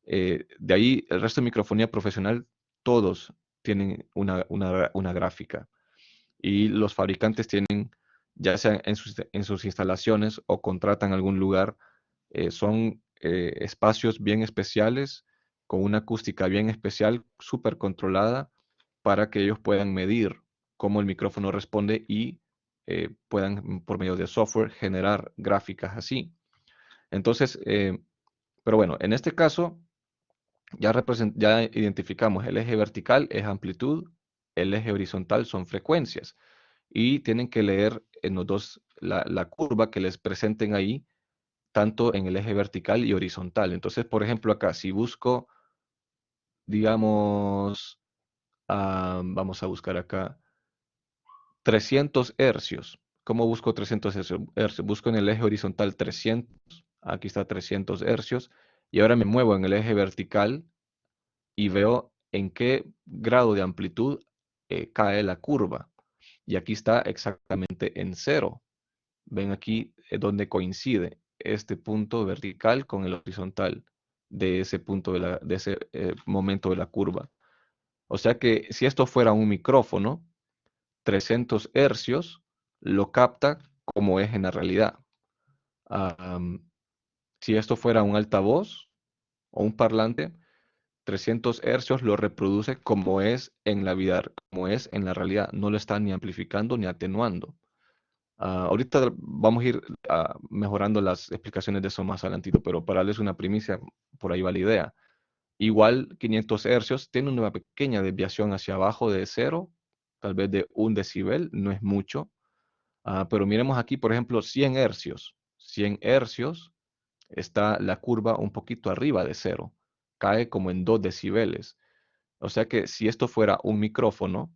de ahí el resto de microfonía profesional, todos tienen una gráfica y los fabricantes tienen, ya sea en sus instalaciones o contratan algún lugar, son espacios bien especiales, con una acústica bien especial, súper controlada, para que ellos puedan medir cómo el micrófono responde y puedan, por medio de software, generar gráficas así. Entonces, pero bueno, en este caso ya identificamos el eje vertical es amplitud, el eje horizontal son frecuencias y tienen que leer en los dos la curva que les presenten ahí, tanto en el eje vertical y horizontal. Entonces, por ejemplo, acá, si busco, digamos, vamos a buscar acá 300 hercios. ¿Cómo busco 300 hercios? Busco en el eje horizontal 300, aquí está 300 hercios, y ahora me muevo en el eje vertical y veo en qué grado de amplitud cae la curva. Y aquí está exactamente en cero. Ven aquí donde coincide este punto vertical con el horizontal de ese punto de ese momento de la curva. O sea que si esto fuera un micrófono, 300 hercios lo capta como es en la realidad. Am, si esto fuera un altavoz o un parlante, 300 hercios lo reproduce como es en la vida, como es en la realidad. No lo está ni amplificando ni atenuando. Ahorita vamos a ir mejorando las explicaciones de eso más adelantito, pero para darles una primicia, por ahí va la idea. Igual 500 hercios tiene una pequeña desviación hacia abajo de cero, tal vez de 1 decibel, no es mucho. Pero miremos aquí, por ejemplo, 100 hercios. 100 hercios está la curva un poquito arriba de cero, cae como en 2 decibeles. O sea que si esto fuera un micrófono,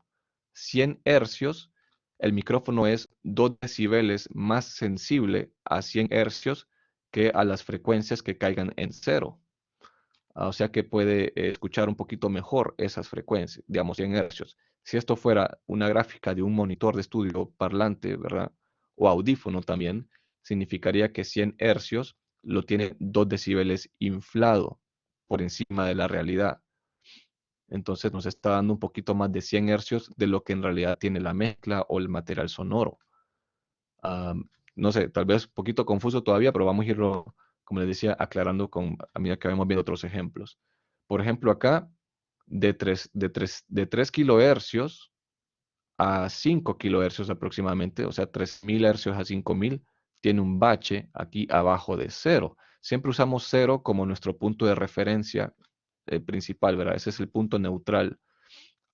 100 hercios, el micrófono es 2 decibeles más sensible a 100 hercios que a las frecuencias que caigan en cero. O sea que puede escuchar un poquito mejor esas frecuencias, digamos 100 hercios. Si esto fuera una gráfica de un monitor de estudio parlante, ¿verdad? O audífono también, significaría que 100 hercios lo tiene 2 decibeles inflado por encima de la realidad. Entonces nos está dando un poquito más de 100 hercios de lo que en realidad tiene la mezcla o el material sonoro. No sé, tal vez un poquito confuso todavía, pero vamos a irlo, como les decía, aclarando a medida que vamos viendo otros ejemplos. Por ejemplo, acá, de tres kilohercios a 5 kilohercios aproximadamente, o sea, 3000 hercios a 5000, tiene un bache aquí abajo de cero. Siempre usamos cero como nuestro punto de referencia principal, ¿verdad? Ese es el punto neutral.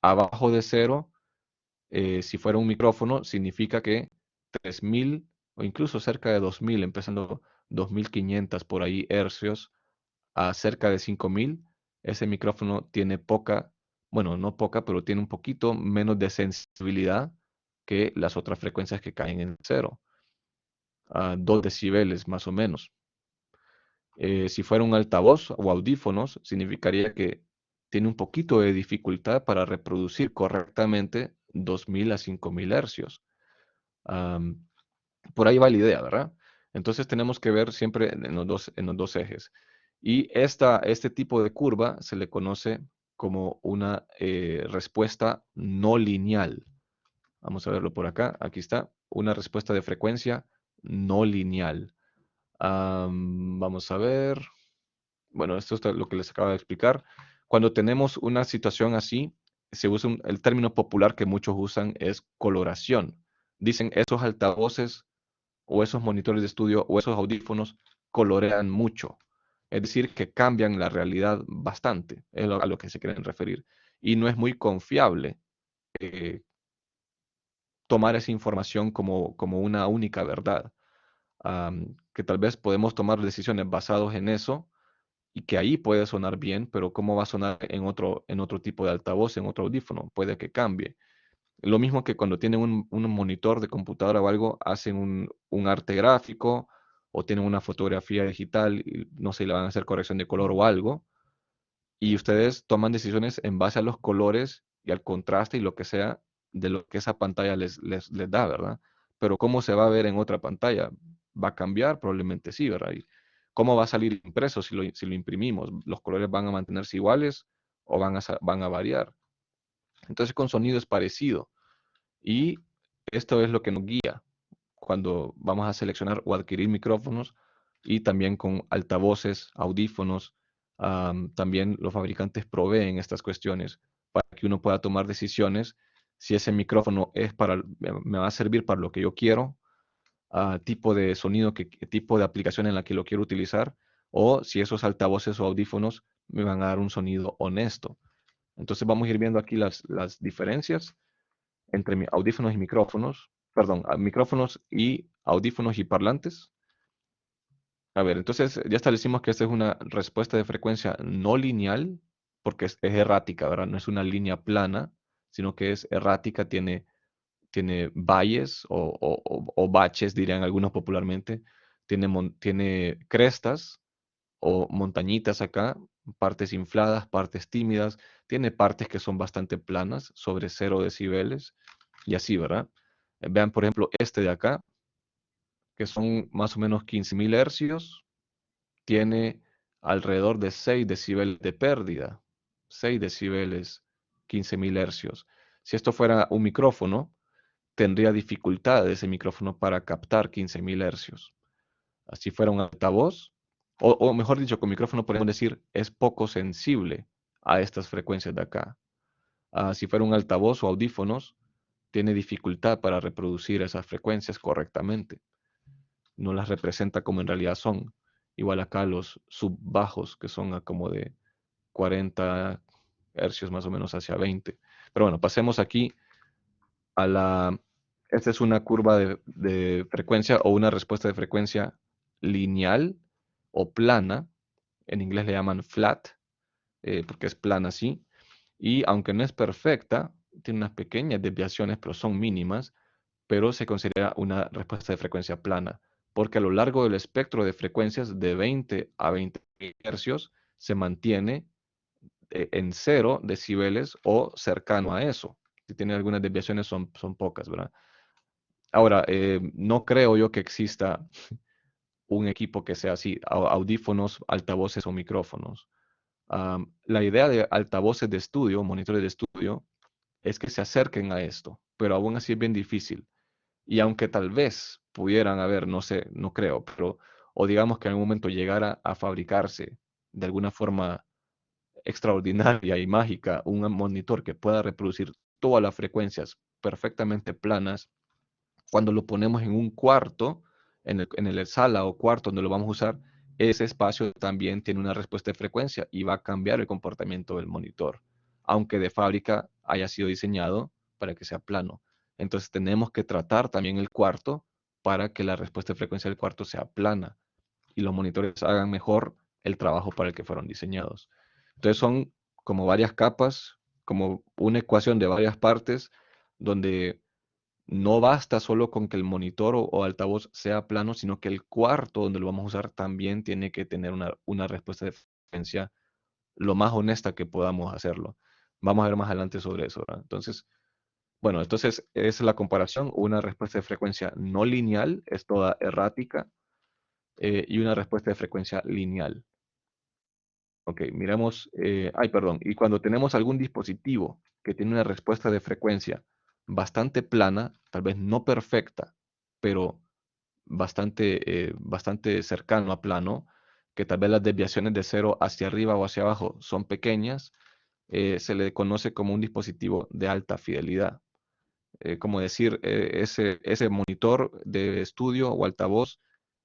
Abajo de cero, si fuera un micrófono, significa que 3000 o incluso cerca de 2000, empezando 2500 por ahí hercios a cerca de 5000, ese micrófono tiene poca, bueno, no poca, pero tiene un poquito menos de sensibilidad que las otras frecuencias que caen en cero, a 2 decibeles más o menos. Si fuera un altavoz o audífonos, significaría que tiene un poquito de dificultad para reproducir correctamente 2000 a 5000 hercios. Am, por ahí va la idea, ¿verdad? Entonces tenemos que ver siempre en los dos ejes. Y este tipo de curva se le conoce como una respuesta no lineal. Vamos a verlo por acá. Aquí está. Una respuesta de frecuencia no lineal. Vamos a ver. Bueno, esto es lo que les acabo de explicar. Cuando tenemos una situación así, se usa el término popular que muchos usan es coloración. Dicen esos altavoces o esos monitores de estudio o esos audífonos colorean mucho. Es decir, que cambian la realidad bastante, es a lo que se quieren referir. Y no es muy confiable eh, tomar esa información como una única verdad. Que tal vez podemos tomar decisiones basadas en eso y que ahí puede sonar bien, pero cómo va a sonar en otro tipo de altavoz, en otro audífono, puede que cambie. Lo mismo que cuando tienen un monitor de computadora o algo, hacen un arte gráfico o tienen una fotografía digital y no sé, le van a hacer corrección de color o algo, y ustedes toman decisiones en base a los colores y al contraste y lo que sea de lo que esa pantalla les da, ¿verdad? Pero cómo se va a ver en otra pantalla, ¿va a cambiar? Probablemente sí, ¿verdad? ¿Y cómo va a salir impreso si lo imprimimos? ¿Los colores van a mantenerse iguales o van a variar? Entonces con sonido es parecido. Y esto es lo que nos guía cuando vamos a seleccionar o adquirir micrófonos y también con altavoces, audífonos. También los fabricantes proveen estas cuestiones para que uno pueda tomar decisiones si ese micrófono me va a servir para lo que yo quiero, tipo de sonido, tipo de aplicación en la que lo quiero utilizar, o si esos altavoces o audífonos me van a dar un sonido honesto. Entonces vamos a ir viendo aquí las diferencias entre audífonos y micrófonos, perdón, micrófonos y audífonos y parlantes. A ver, entonces ya establecimos que esta es una respuesta de frecuencia no lineal, porque es errática, ¿verdad? No es una línea plana, sino que es errática, tiene valles o baches, dirían algunos popularmente, tiene crestas o montañitas acá, partes infladas, partes tímidas, tiene partes que son bastante planas, sobre 0 decibeles, y así, ¿verdad? Vean, por ejemplo, este de acá, que son más o menos 15.000 hercios, tiene alrededor de 6 decibeles de pérdida, 6 decibeles, 15.000 hercios. Si esto fuera un micrófono, tendría dificultad ese micrófono para captar 15.000 hercios. Así fuera un altavoz, o mejor dicho, con micrófono podemos decir es poco sensible a estas frecuencias de acá. Si fuera un altavoz o audífonos, tiene dificultad para reproducir esas frecuencias correctamente. No las representa como en realidad son. Igual acá los subbajos, que son como de 40 hercios más o menos hacia 20. Pero bueno, pasemos aquí a la... Esta es una curva de frecuencia o una respuesta de frecuencia lineal o plana. En inglés le llaman flat, porque es plana así. Y aunque no es perfecta, tiene unas pequeñas desviaciones, pero son mínimas, pero se considera una respuesta de frecuencia plana, porque a lo largo del espectro de frecuencias de 20 a 20 hercios se mantiene en 0 decibeles o cercano a eso. Si tiene algunas desviaciones son pocas, ¿verdad? Ahora, no creo yo que exista un equipo que sea así, audífonos, altavoces o micrófonos. La idea de altavoces de estudio, monitores de estudio, es que se acerquen a esto, pero aún así es bien difícil. Y aunque tal vez pudieran haber, no sé, no creo, pero, o digamos que en algún momento llegara a fabricarse de alguna forma extraordinaria y mágica un monitor que pueda reproducir todas las frecuencias perfectamente planas, cuando lo ponemos en un cuarto, en el sala o cuarto donde lo vamos a usar, ese espacio también tiene una respuesta de frecuencia y va a cambiar el comportamiento del monitor, aunque de fábrica haya sido diseñado para que sea plano. Entonces tenemos que tratar también el cuarto para que la respuesta de frecuencia del cuarto sea plana y los monitores hagan mejor el trabajo para el que fueron diseñados. Entonces son como varias capas, como una ecuación de varias partes, donde no basta solo con que el monitor o altavoz sea plano, sino que el cuarto donde lo vamos a usar también tiene que tener una respuesta de frecuencia lo más honesta que podamos hacerlo. Vamos a ver más adelante sobre eso, ¿verdad? Entonces, bueno, entonces es la comparación. Una respuesta de frecuencia no lineal es toda errática, y una respuesta de frecuencia lineal. Ok, miremos, ay, perdón, y cuando tenemos algún dispositivo que tiene una respuesta de frecuencia bastante plana, tal vez no perfecta, pero bastante cercano a plano, que tal vez las desviaciones de cero hacia arriba o hacia abajo son pequeñas, se le conoce como un dispositivo de alta fidelidad. Como decir, ese monitor de estudio o altavoz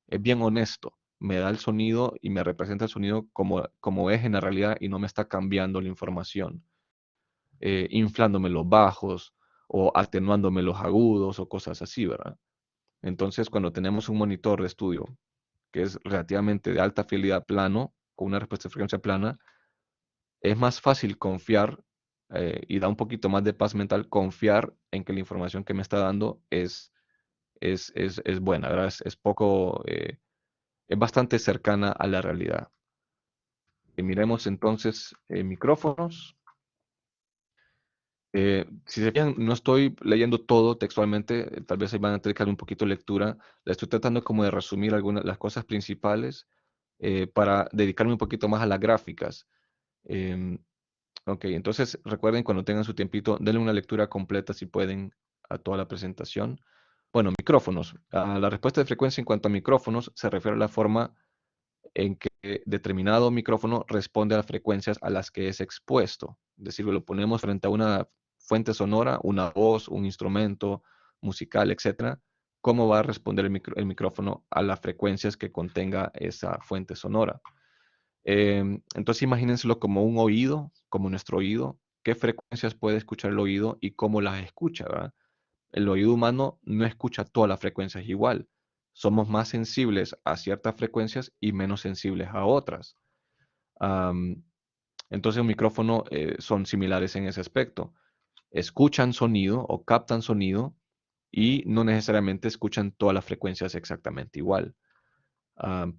es bien honesto, me da el sonido y me representa el sonido como es en la realidad y no me está cambiando la información, inflándome los bajos o atenuándome los agudos o cosas así, ¿verdad? Entonces, cuando tenemos un monitor de estudio que es relativamente de alta fidelidad plano, con una respuesta de frecuencia plana, es más fácil confiar, y da un poquito más de paz mental confiar en que la información que me está dando es buena, ¿verdad? Es bastante cercana a la realidad. Y miremos entonces micrófonos. Si se fijan, no estoy leyendo todo textualmente, tal vez ahí van a tener que dar un poquito de lectura. Le estoy tratando como de resumir algunas las cosas principales, para dedicarme un poquito más a las gráficas. Em, ok, entonces recuerden cuando tengan su tiempito, denle una lectura completa si pueden a toda la presentación. Bueno, micrófonos. La respuesta de frecuencia en cuanto a micrófonos se refiere a la forma en que determinado micrófono responde a las frecuencias a las que es expuesto. Es decir, lo ponemos frente a una fuente sonora, una voz, un instrumento musical, etcétera, cómo va a responder el micrófono a las frecuencias que contenga esa fuente sonora. Entonces imagínenselo como un oído, como nuestro oído, qué frecuencias puede escuchar el oído y cómo las escucha, ¿verdad? El oído humano no escucha todas las frecuencias igual. Somos más sensibles a ciertas frecuencias y menos sensibles a otras. Am, entonces un micrófono, son similares en ese aspecto. Escuchan sonido o captan sonido y no necesariamente escuchan todas las frecuencias exactamente igual.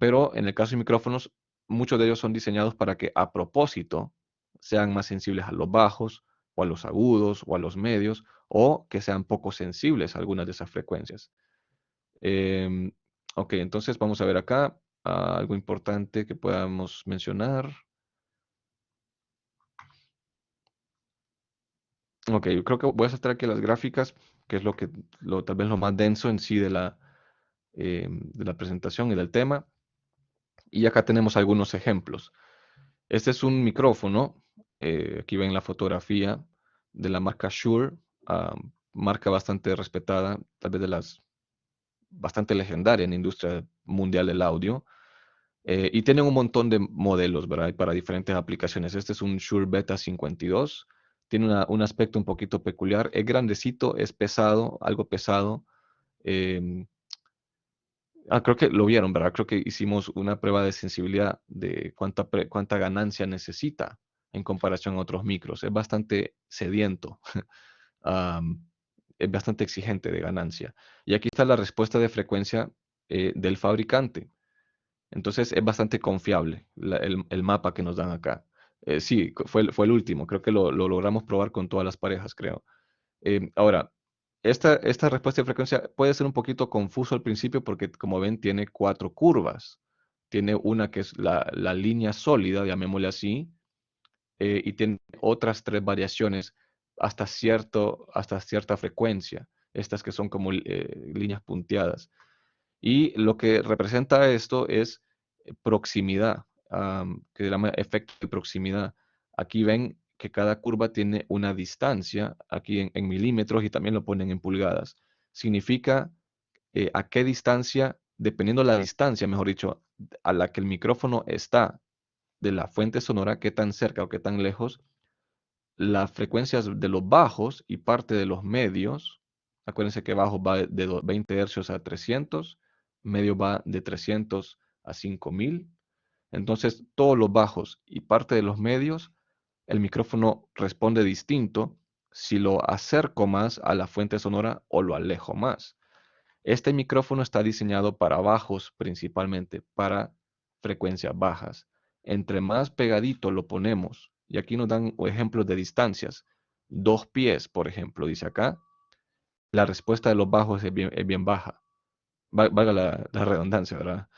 Pero en el caso de micrófonos, muchos de ellos son diseñados para que a propósito sean más sensibles a los bajos o a los agudos o a los medios o que sean poco sensibles a algunas de esas frecuencias. Em, ok, entonces vamos a ver acá algo importante que podamos mencionar. Ok, yo creo que voy a saltar aquí las gráficas, que es tal vez lo más denso en sí de la presentación y del tema. Y acá tenemos algunos ejemplos. Este es un micrófono, aquí ven la fotografía de la marca Shure, marca bastante respetada, tal vez de las bastante legendaria en la industria mundial del audio. Y tienen un montón de modelos, ¿verdad? Para diferentes aplicaciones. Este es un Shure Beta 52. Tiene un aspecto un poquito peculiar. Es grandecito, es pesado, algo pesado. em, Creo que lo vieron, ¿verdad? Creo que hicimos una prueba de sensibilidad de cuánta ganancia necesita en comparación a otros micros. Es bastante sediento, am, es bastante exigente de ganancia. Y aquí está la respuesta de frecuencia del fabricante. Entonces es bastante confiable el mapa que nos dan acá. Sí, fue el último. Creo que lo logramos probar con todas las parejas, creo. Ahora, esta respuesta de frecuencia puede ser un poquito confuso al principio porque, como ven, tiene cuatro curvas. Tiene una que es la línea sólida, llamémosle así, y tiene otras tres variaciones hasta cierta frecuencia. Estas que son como líneas punteadas. Y lo que representa esto es proximidad, que se llama efecto de proximidad. Aquí ven que cada curva tiene una distancia, aquí en milímetros y también lo ponen en pulgadas. Significa a qué distancia, dependiendo la distancia, mejor dicho, a la que el micrófono está de la fuente sonora, qué tan cerca o qué tan lejos, las frecuencias de los bajos y parte de los medios. Acuérdense que bajo va de 20 hercios a 300, medio va de 300 a 5000. Entonces, todos los bajos y parte de los medios, el micrófono responde distinto si lo acerco más a la fuente sonora o lo alejo más. Este micrófono está diseñado para bajos principalmente, para frecuencias bajas. Entre más pegadito lo ponemos, y aquí nos dan ejemplos de distancias, 2 pies, por ejemplo, dice acá, la respuesta de los bajos es bien baja. Valga la redundancia, ¿verdad?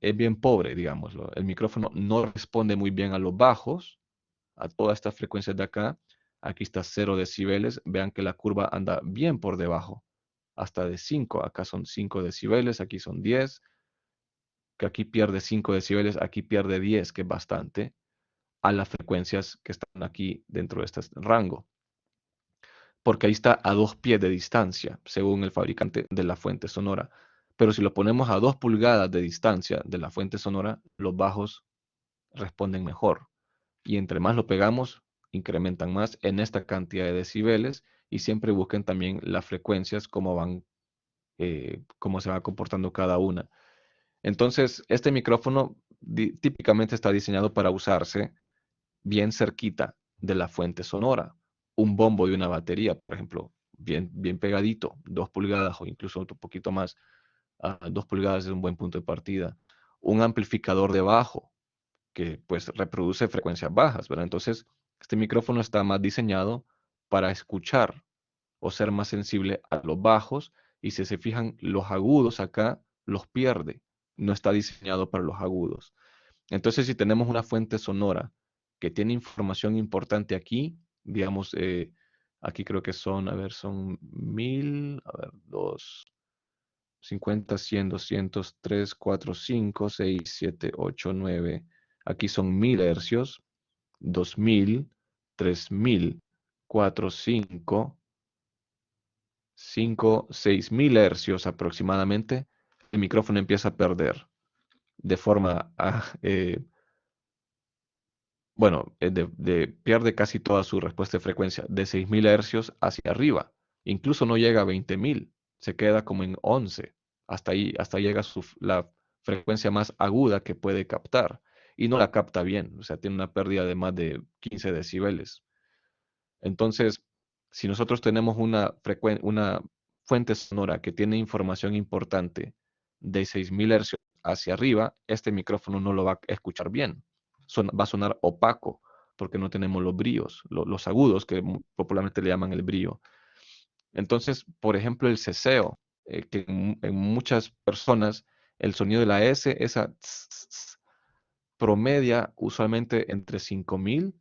Es bien pobre, digámoslo. El micrófono no responde muy bien a los bajos, a todas estas frecuencias de acá. Aquí está 0 decibeles. Vean que la curva anda bien por debajo, hasta de 5. Acá son 5 decibeles, aquí son 10. Que aquí pierde 5 decibeles, aquí pierde 10, que es bastante, a las frecuencias que están aquí dentro de este rango. Porque ahí está a 2 pies de distancia, según el fabricante de la fuente sonora. Pero si lo ponemos a 2 pulgadas de distancia de la fuente sonora, los bajos responden mejor. Y entre más lo pegamos, incrementan más en esta cantidad de decibeles y siempre busquen también las frecuencias, cómo se va comportando cada una. Entonces, este micrófono típicamente está diseñado para usarse bien cerquita de la fuente sonora. Un bombo de una batería, por ejemplo, bien pegadito, 2 pulgadas o incluso un poquito más. 2 pulgadas es un buen punto de partida. Un amplificador de bajo que pues reproduce frecuencias bajas, ¿verdad? Entonces, este micrófono está más diseñado para escuchar o ser más sensible a los bajos y si se fijan, los agudos acá los pierde. No está diseñado para los agudos. Entonces, si tenemos una fuente sonora que tiene información importante aquí, digamos, aquí creo que son, a ver, son 1000, a ver, 2, 50, 100, 200, 3, 4, 5, 6, 7, 8, 9. Aquí son 1000 hercios, 2000, 3000, 4, 5, 5, 6000 hercios aproximadamente. El micrófono empieza a perder de forma bueno, pierde casi toda su respuesta de frecuencia de 6000 hercios hacia arriba. Incluso no llega a 20000, se queda como en 11. Hasta ahí, hasta llega la frecuencia más aguda que puede captar. Y no la capta bien, o sea, tiene una pérdida de más de 15 decibeles. Entonces, si nosotros tenemos una fuente sonora que tiene información importante de 6000 hercios hacia arriba, este micrófono no lo va a escuchar bien. Va a sonar opaco porque no tenemos los bríos, los agudos que popularmente le llaman el brío. Entonces, por ejemplo, el ceseo, que en muchas personas el sonido de la S, esa promedia usualmente entre 5000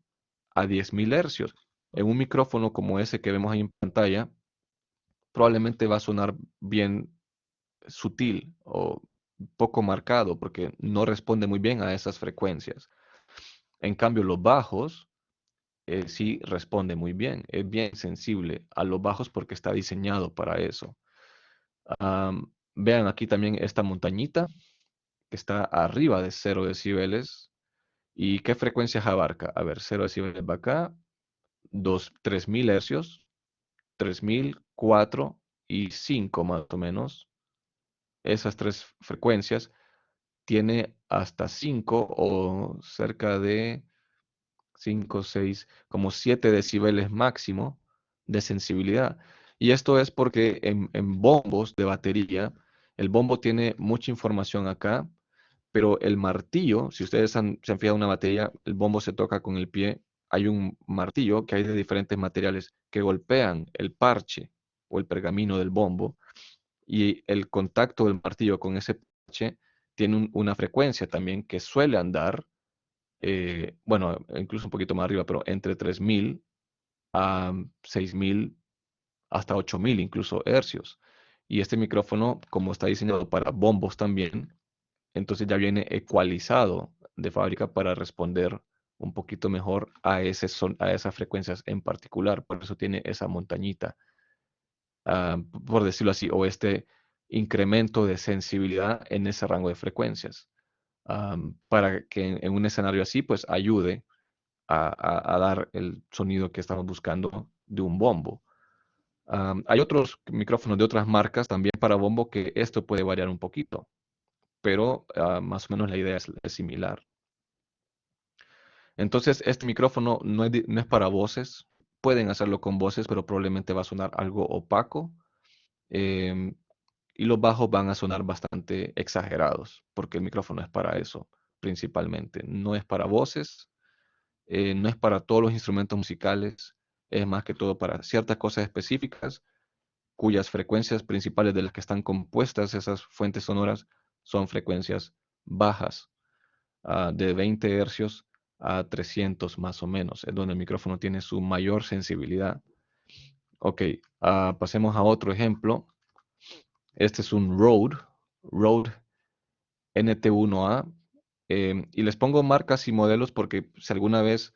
a 10000 hercios. En un micrófono como ese que vemos ahí en pantalla, probablemente va a sonar bien sutil o poco marcado porque no responde muy bien a esas frecuencias. En cambio, los bajos sí responde muy bien, es bien sensible a los bajos porque está diseñado para eso. Vean aquí también esta montañita. que está arriba de 0 decibeles. ¿Y qué frecuencias abarca? A ver, 0 decibeles va acá, 3000 hercios, 3000, 4 y 5 más o menos. Esas tres frecuencias tiene hasta 5 o cerca de 5, 6, como 7 decibeles máximo de sensibilidad. Y esto es porque en bombos de batería, el bombo tiene mucha información acá, pero el martillo, si ustedes se han fijado en una batería, el bombo se toca con el pie. Hay un martillo que hay de diferentes materiales que golpean el parche o el pergamino del bombo y el contacto del martillo con ese parche tiene una frecuencia también que suele andar, bueno, incluso un poquito más arriba, pero entre 3000 a 6000 hasta 8000 incluso hercios. Y este micrófono, como está diseñado para bombos también, entonces ya viene ecualizado de fábrica para responder un poquito mejor a a esas frecuencias en particular. Por eso tiene esa montañita, por decirlo así, o este incremento de sensibilidad en ese rango de frecuencias, para que en un escenario así, pues ayude a dar el sonido que estamos buscando de un bombo. Hay otros micrófonos de otras marcas también para bombo que esto puede variar un poquito, pero más o menos la idea es similar. Entonces, este micrófono no es para voces. Pueden hacerlo con voces, pero probablemente va a sonar algo opaco. em, y los bajos van a sonar bastante exagerados, porque el micrófono es para eso, principalmente. No es para voces, no es para todos los instrumentos musicales, es más que todo para ciertas cosas específicas, cuyas frecuencias principales de las que están compuestas esas fuentes sonoras son frecuencias bajas, de 20 hercios a 300 más o menos, es donde el micrófono tiene su mayor sensibilidad. Ok, pasemos a otro ejemplo. Este es un Rode NT1A. Y les pongo marcas y modelos porque si alguna vez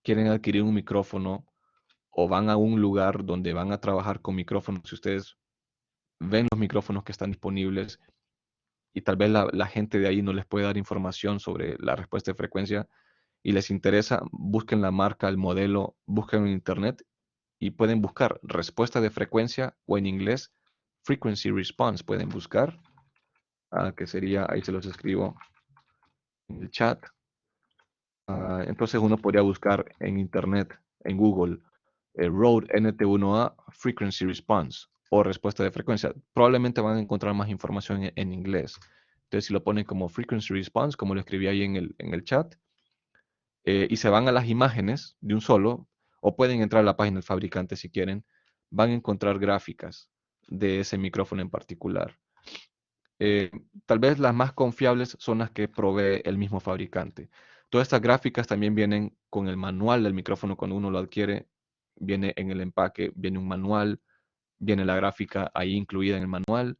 quieren adquirir un micrófono o van a un lugar donde van a trabajar con micrófonos, si ustedes ven los micrófonos que están disponibles y tal vez la gente de ahí no les puede dar información sobre la respuesta de frecuencia y les interesa, busquen la marca, el modelo, busquen en internet y pueden buscar respuesta de frecuencia o en inglés frequency response pueden buscar, que sería, ahí se los escribo en el chat. Entonces uno podría buscar en internet, en Google, Rode NT1A frequency response o respuesta de frecuencia. Probablemente van a encontrar más información en inglés. Entonces si lo ponen como frequency response, como lo escribí ahí en el chat, y se van a las imágenes de un solo, o pueden entrar a la página del fabricante si quieren, van a encontrar gráficas de ese micrófono en particular. Eh, Tal vez las más confiables son las que provee el mismo fabricante. Todas estas gráficas también vienen con el manual del micrófono cuando uno lo adquiere, viene en el empaque, viene un manual, viene la gráfica ahí incluida en el manual,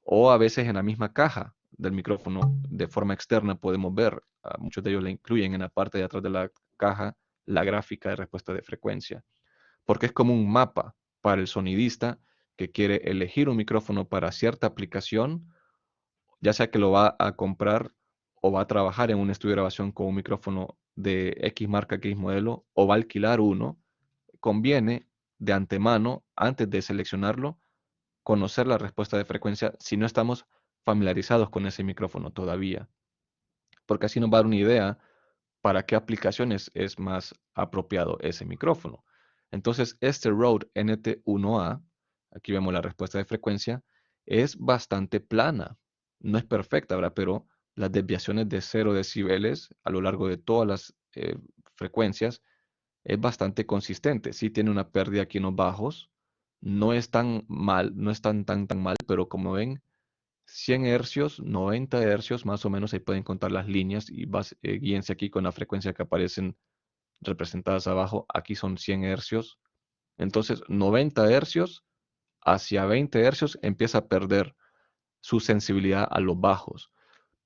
o a veces en la misma caja del micrófono de forma externa podemos ver, muchos de ellos la incluyen en la parte de atrás de la caja, la gráfica de respuesta de frecuencia, porque es como un mapa para el sonidista que quiere elegir un micrófono para cierta aplicación, ya sea que lo va a comprar o va a trabajar en un estudio de grabación con un micrófono de X marca, X modelo, o va a alquilar uno, conviene de antemano, antes de seleccionarlo, conocer la respuesta de frecuencia si no estamos familiarizados con ese micrófono todavía, porque así nos va a dar una idea para qué aplicaciones es más apropiado ese micrófono. Entonces, este Rode NT1A, aquí vemos la respuesta de frecuencia, es bastante plana. No es perfecta, ¿verdad? Pero las desviaciones de 0 decibeles a lo largo de todas las frecuencias es bastante consistente. Sí tiene una pérdida aquí en los bajos. No es tan mal, no es tan mal, pero como ven, 100 hercios, 90 hercios, más o menos, ahí pueden contar las líneas y guíense aquí con la frecuencia que aparecen representadas abajo. Aquí son 100 hercios. Entonces, 90 hercios hacia 20 hercios empieza a perder su sensibilidad a los bajos,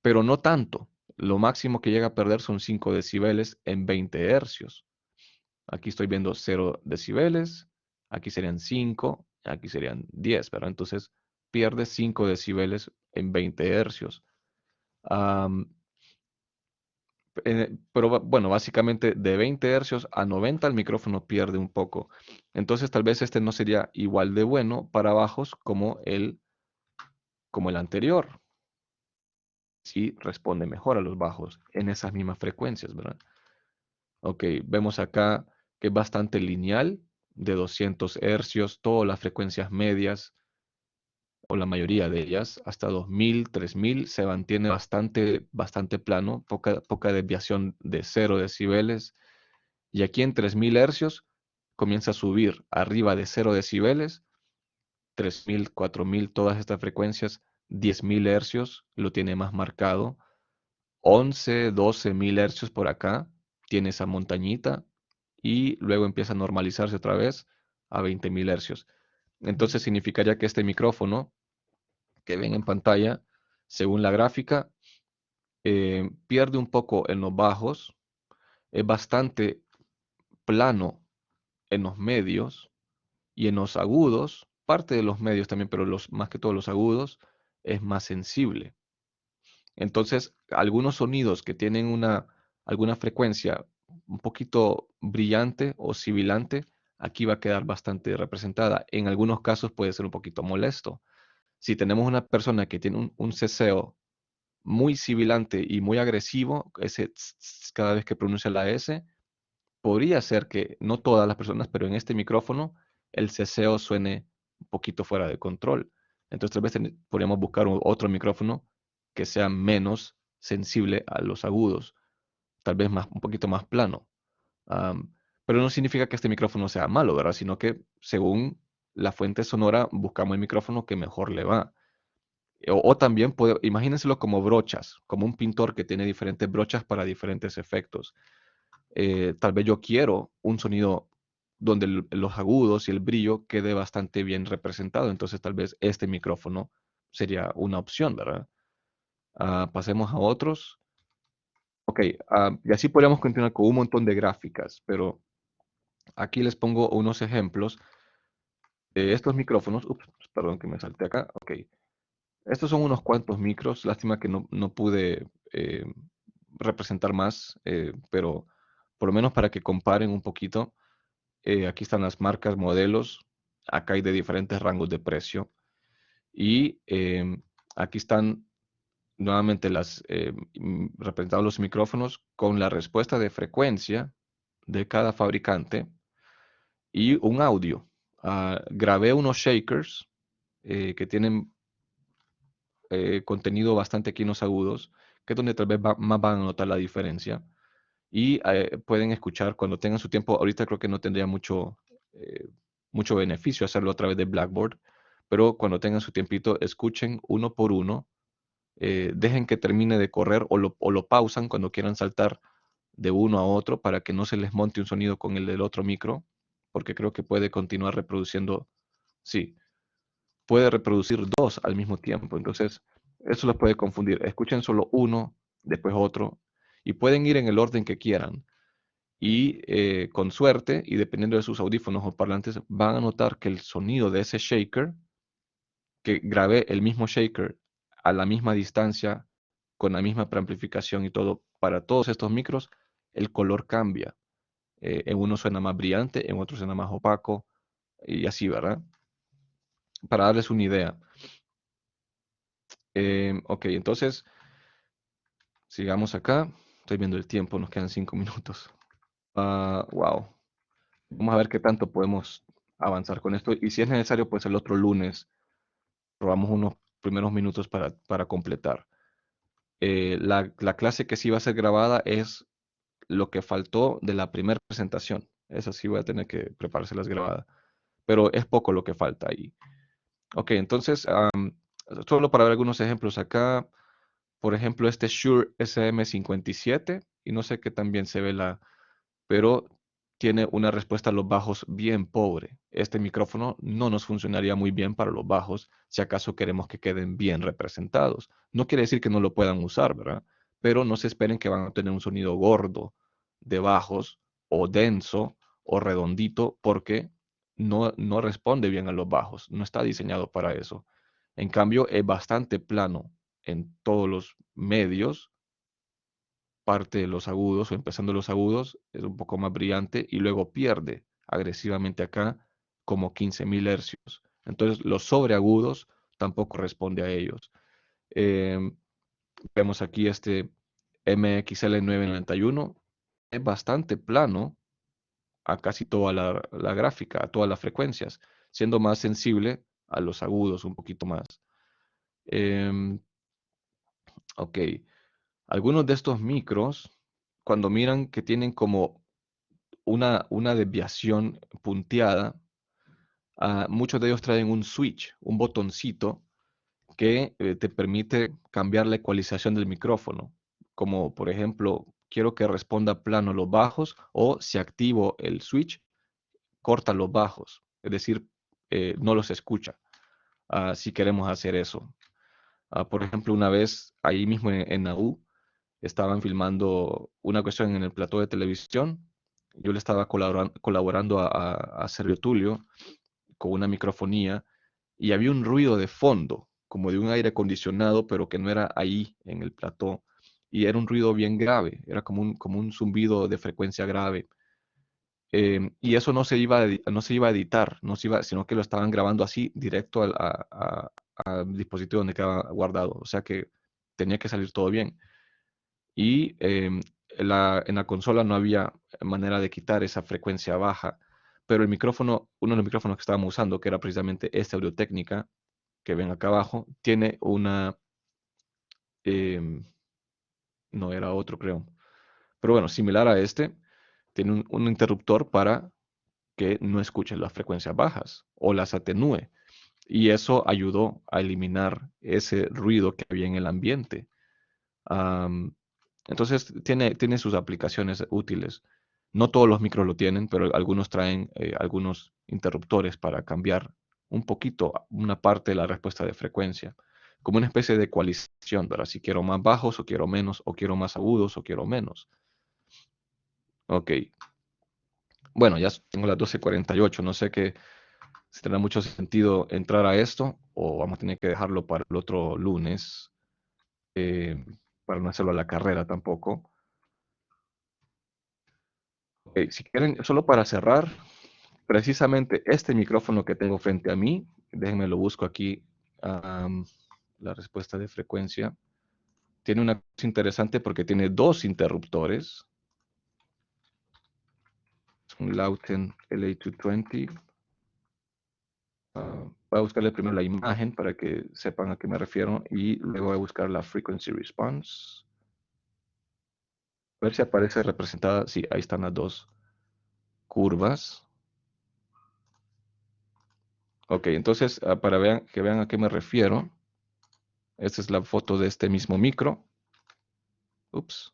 pero no tanto. Lo máximo que llega a perder son 5 decibeles en 20 hercios. Aquí estoy viendo 0 decibeles, aquí serían 5, aquí serían 10, ¿verdad? Entonces pierde 5 decibeles en 20 hercios. Am, pero bueno, básicamente de 20 hercios a 90 el micrófono pierde un poco. Entonces tal vez este no sería igual de bueno para bajos como el anterior. Sí responde mejor a los bajos en esas mismas frecuencias, ¿verdad? Ok, vemos acá que es bastante lineal, de 200 hercios, todas las frecuencias medias, o la mayoría de ellas, hasta 2000, 3000, se mantiene bastante plano, poca desviación de 0 decibeles. Y aquí en 3000 hercios comienza a subir arriba de 0 decibeles, 3000, 4000, todas estas frecuencias, 10.000 hercios lo tiene más marcado, 11, 12.000 hercios por acá, tiene esa montañita y luego empieza a normalizarse otra vez a 20.000 hercios. Entonces significaría que este micrófono que ven en pantalla, según la gráfica, pierde un poco en los bajos, es bastante plano en los medios y en los agudos, parte de los medios también, pero más que todos los agudos, es más sensible. Entonces, algunos sonidos que tienen alguna frecuencia un poquito brillante o sibilante, aquí va a quedar bastante representada. En algunos casos puede ser un poquito molesto. Si tenemos una persona que tiene un ceseo muy sibilante y muy agresivo, ese cada vez que pronuncia la S, podría ser que, no todas las personas, pero en este micrófono, el ceseo suene un poquito fuera de control. Entonces tal vez podríamos buscar otro micrófono que sea menos sensible a los agudos, tal vez un poquito más plano. Am, pero no significa que este micrófono sea malo, ¿verdad? Sino que según la fuente sonora buscamos el micrófono que mejor le va. O también imagínenselo como brochas, como un pintor que tiene diferentes brochas para diferentes efectos. Tal vez yo quiero un sonido donde los agudos y el brillo quede bastante bien representado, entonces tal vez este micrófono sería una opción, ¿verdad? Pasemos a otros. Ok, y así podríamos continuar con un montón de gráficas, pero aquí les pongo unos ejemplos de estos micrófonos. Ups, perdón que me salté acá. Ok, estos son unos cuantos micros. Lástima que no pude representar más, pero por lo menos para que comparen un poquito. Aquí están las marcas, modelos. Acá hay de diferentes rangos de precio. Y aquí están nuevamente representados los micrófonos con la respuesta de frecuencia de cada fabricante y un audio. Grabé unos shakers que tienen contenido bastante aquí en los agudos, que es donde tal vez más van a notar la diferencia. Y pueden escuchar cuando tengan su tiempo. Ahorita creo que no tendría mucho beneficio hacerlo a través de Blackboard, pero cuando tengan su tiempito, escuchen uno por uno, dejen que termine de correr o lo pausan cuando quieran saltar de uno a otro para que no se les monte un sonido con el del otro micro, porque creo que puede continuar reproduciendo, sí, puede reproducir dos al mismo tiempo. Entonces, eso los puede confundir. Escuchen solo uno, después otro, y pueden ir en el orden que quieran. Y con suerte, y dependiendo de sus audífonos o parlantes, van a notar que el sonido de ese shaker, que grabé el mismo shaker a la misma distancia, con la misma preamplificación y todo, para todos estos micros, el color cambia. En uno suena más brillante, en otro suena más opaco, y así, ¿verdad? Para darles una idea. Ok, entonces, sigamos acá. Estoy viendo el tiempo, nos quedan 5 minutos. Wow. Vamos a ver qué tanto podemos avanzar con esto. Y si es necesario, pues el otro lunes probamos unos primeros minutos para completar. La clase que sí va a ser grabada es lo que faltó de la primera presentación. Esa sí voy a tener que preparárselas grabada. Pero es poco lo que falta ahí. Ok, entonces, solo para ver algunos ejemplos acá. Por ejemplo, este Shure SM57, y no sé qué tan bien se ve pero tiene una respuesta a los bajos bien pobre. Este micrófono no nos funcionaría muy bien para los bajos si acaso queremos que queden bien representados. No quiere decir que no lo puedan usar, ¿verdad? Pero no se esperen que van a tener un sonido gordo de bajos o denso o redondito porque no responde bien a los bajos. No está diseñado para eso. En cambio, es bastante plano en todos los medios, parte de los agudos o empezando los agudos, es un poco más brillante y luego pierde agresivamente acá como 15.000 hercios. Entonces los sobreagudos tampoco responde a ellos. Em, Vemos aquí este MXL991, es bastante plano a casi toda la gráfica, a todas las frecuencias, siendo más sensible a los agudos un poquito más. Em, ok, algunos de estos micros, cuando miran que tienen como una desviación punteada, muchos de ellos traen un switch, un botoncito que te permite cambiar la ecualización del micrófono. Como por ejemplo, quiero que responda plano los bajos o si activo el switch, corta los bajos. Es decir, no los escucha. Si queremos hacer eso. Por ejemplo, una vez ahí mismo en AU estaban filmando una cuestión en el plató de televisión. Yo le estaba colaborando a Sergio Tulio con una microfonía y había un ruido de fondo, como de un aire acondicionado, pero que no era ahí en el plató. Y era un ruido bien grave, era como un zumbido de frecuencia grave. Y eso no se iba a editar, no se iba, sino que lo estaban grabando así directo al dispositivo donde quedaba guardado. O sea que tenía que salir todo bien. Y en la consola no había manera de quitar esa frecuencia baja, pero el micrófono, uno de los micrófonos que estábamos usando, que era precisamente esta Audio Técnica, que ven acá abajo, tiene em, no era otro creo, pero bueno, similar a este, tiene un interruptor para que no escuchen las frecuencias bajas o las atenúe. Y eso ayudó a eliminar ese ruido que había en el ambiente. Am, entonces tiene sus aplicaciones útiles. No todos los micros lo tienen, pero algunos traen algunos interruptores para cambiar un poquito una parte de la respuesta de frecuencia, como una especie de ecualización, ¿verdad? Si quiero más bajos o quiero menos, o quiero más agudos o quiero menos. Ok, bueno, ya tengo las 12:48, no sé si tendrá mucho sentido entrar a esto o vamos a tener que dejarlo para el otro lunes, eh, para no hacerlo a la carrera tampoco. Ok, si quieren, solo para cerrar, precisamente este micrófono que tengo frente a mí, déjenme lo busco aquí, am, la respuesta de frecuencia, tiene una cosa interesante porque tiene dos interruptores, es un Lauten LA220. Voy a buscarle primero la imagen para que sepan a qué me refiero y luego voy a buscar la frequency response. A ver si aparece representada. Sí, ahí están las dos curvas. Ok, entonces para que vean a qué me refiero, esta es la foto de este mismo micro. Ups.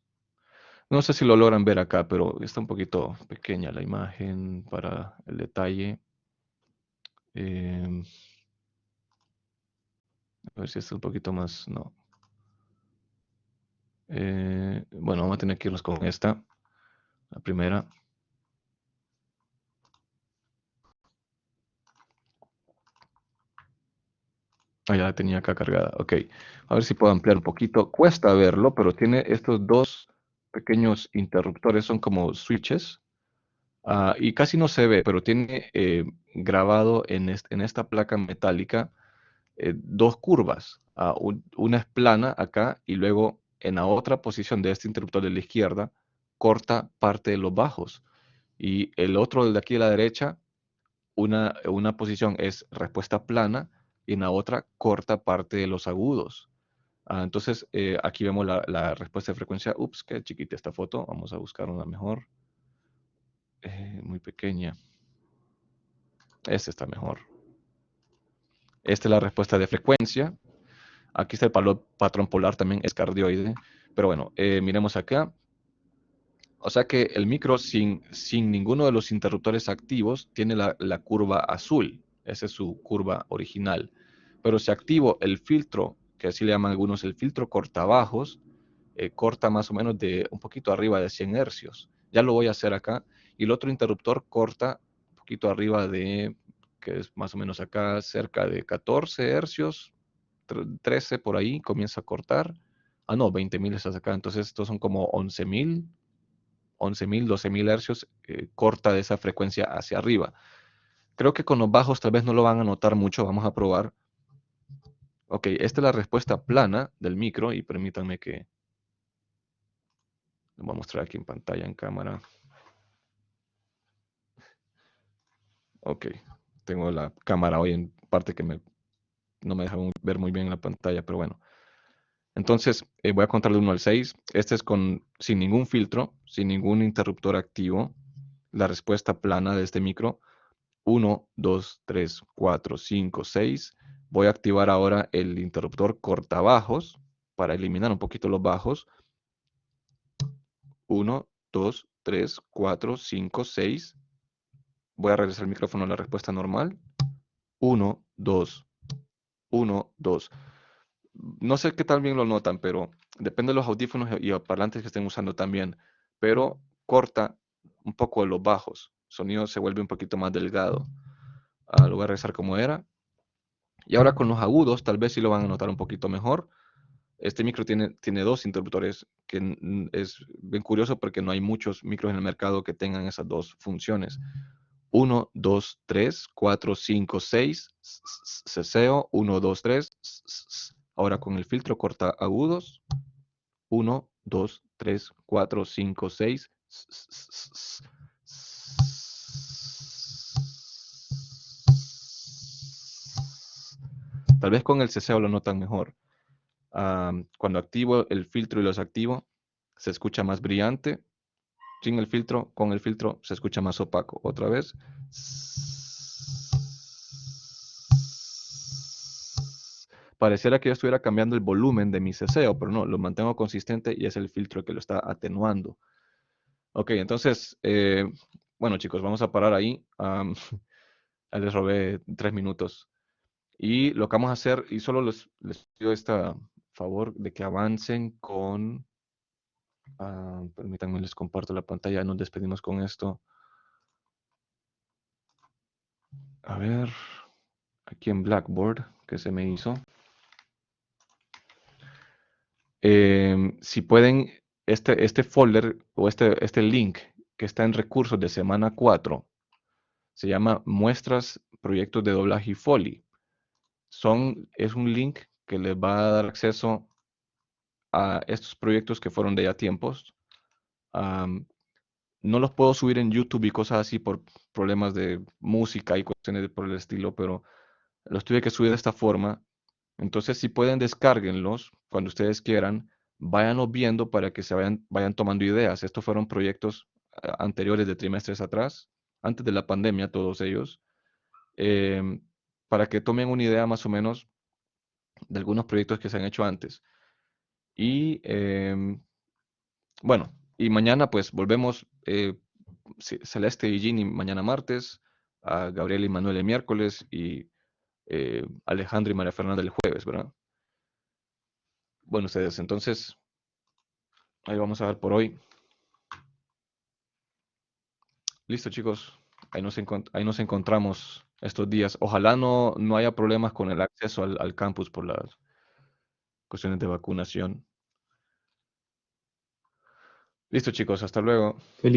No sé si lo logran ver acá, pero está un poquito pequeña la imagen para el detalle. Em, a ver si está un poquito más. No. Bueno, vamos a tener que irnos con esta, la primera. Ah, ya la tenía acá cargada. Ok. A ver si puedo ampliar un poquito. Cuesta verlo, pero tiene estos dos pequeños interruptores, son como switches. Y casi no se ve, pero tiene grabado en esta placa metálica dos curvas. Una es plana acá y luego en la otra posición de este interruptor de la izquierda corta parte de los bajos. Y el otro de aquí a la derecha, una posición es respuesta plana y en la otra corta parte de los agudos. Entonces aquí vemos la respuesta de frecuencia. Ups, qué chiquita esta foto. Vamos a buscar una mejor. Muy pequeña. Esta está mejor. Esta es la respuesta de frecuencia. Aquí está el patrón polar también, es cardioide. Pero bueno, miremos acá. O sea que el micro sin ninguno de los interruptores activos tiene la curva azul. Esa es su curva original. Pero si activo el filtro, que así le llaman algunos el filtro cortabajos, corta más o menos de un poquito arriba de 100 hercios. Ya lo voy a hacer acá. Y el otro interruptor corta un poquito arriba de, que es más o menos acá, cerca de 14 hercios, 13 por ahí, comienza a cortar. Ah, no, 20.000 estás acá. Entonces estos son como 11.000, 12.000 hercios, corta de esa frecuencia hacia arriba. Creo que con los bajos tal vez no lo van a notar mucho. Vamos a probar. Ok, esta es la respuesta plana del micro y permítanme que lo voy a mostrar aquí en pantalla, en cámara. Ok, tengo la cámara hoy en parte que no me deja ver muy bien la pantalla, pero bueno. Entonces, voy a contar de 1 al 6. Este es sin ningún filtro, sin ningún interruptor activo. La respuesta plana de este micro. 1, 2, 3, 4, 5, 6. Voy a activar ahora el interruptor cortabajos para eliminar un poquito los bajos. 1, 2, 3, 4, 5, 6. Voy a regresar el micrófono a la respuesta normal. 1, 2, 1, 2. No sé qué tal bien lo notan, pero depende de los audífonos y parlantes que estén usando también. Pero corta un poco de los bajos. El sonido se vuelve un poquito más delgado. Lo voy a regresar como era. Y ahora con los agudos, tal vez sí lo van a notar un poquito mejor. Este micro tiene dos interruptores, que es bien curioso porque no hay muchos micros en el mercado que tengan esas dos funciones. 1, 2, 3, 4, 5, 6, ceseo, 1, 2, 3. Ahora con el filtro corta agudos. 1, 2, 3, 4, 5, 6. Tal vez con el ceseo lo notan mejor. Cuando activo el filtro y los activo, se escucha más brillante. Sin el filtro, con el filtro se escucha más opaco. Otra vez. Pareciera que yo estuviera cambiando el volumen de mi ceseo, pero no, lo mantengo consistente y es el filtro que lo está atenuando. Ok, entonces, bueno chicos, vamos a parar ahí. Les robé 3 minutos. Y lo que vamos a hacer, y solo les pido este favor de que avancen con... permítanme, les comparto la pantalla, nos despedimos con esto. A ver, aquí en Blackboard, ¿qué se me hizo? Si pueden, este folder o este link que está en recursos de semana 4, se llama Muestras, Proyectos de Doblaje y Foley. Es un link que les va a dar acceso a estos proyectos que fueron de ya tiempos. No los puedo subir en YouTube y cosas así por problemas de música y cuestiones por el estilo, pero los tuve que subir de esta forma. Entonces, si pueden, descárguenlos cuando ustedes quieran, váyanlos viendo para que se vayan tomando ideas. Estos fueron proyectos anteriores de trimestres atrás, antes de la pandemia, todos ellos, em, para que tomen una idea más o menos de algunos proyectos que se han hecho antes. Y bueno, y mañana pues volvemos, Celeste y Ginny mañana martes, a Gabriel y Manuel el miércoles y Alejandro y María Fernanda el jueves, ¿verdad? Bueno, ustedes, entonces, ahí vamos a ver por hoy. Listo, chicos. Ahí nos encontramos estos días. Ojalá no haya problemas con el acceso al campus por las cuestiones de vacunación. Listo, chicos. Hasta luego.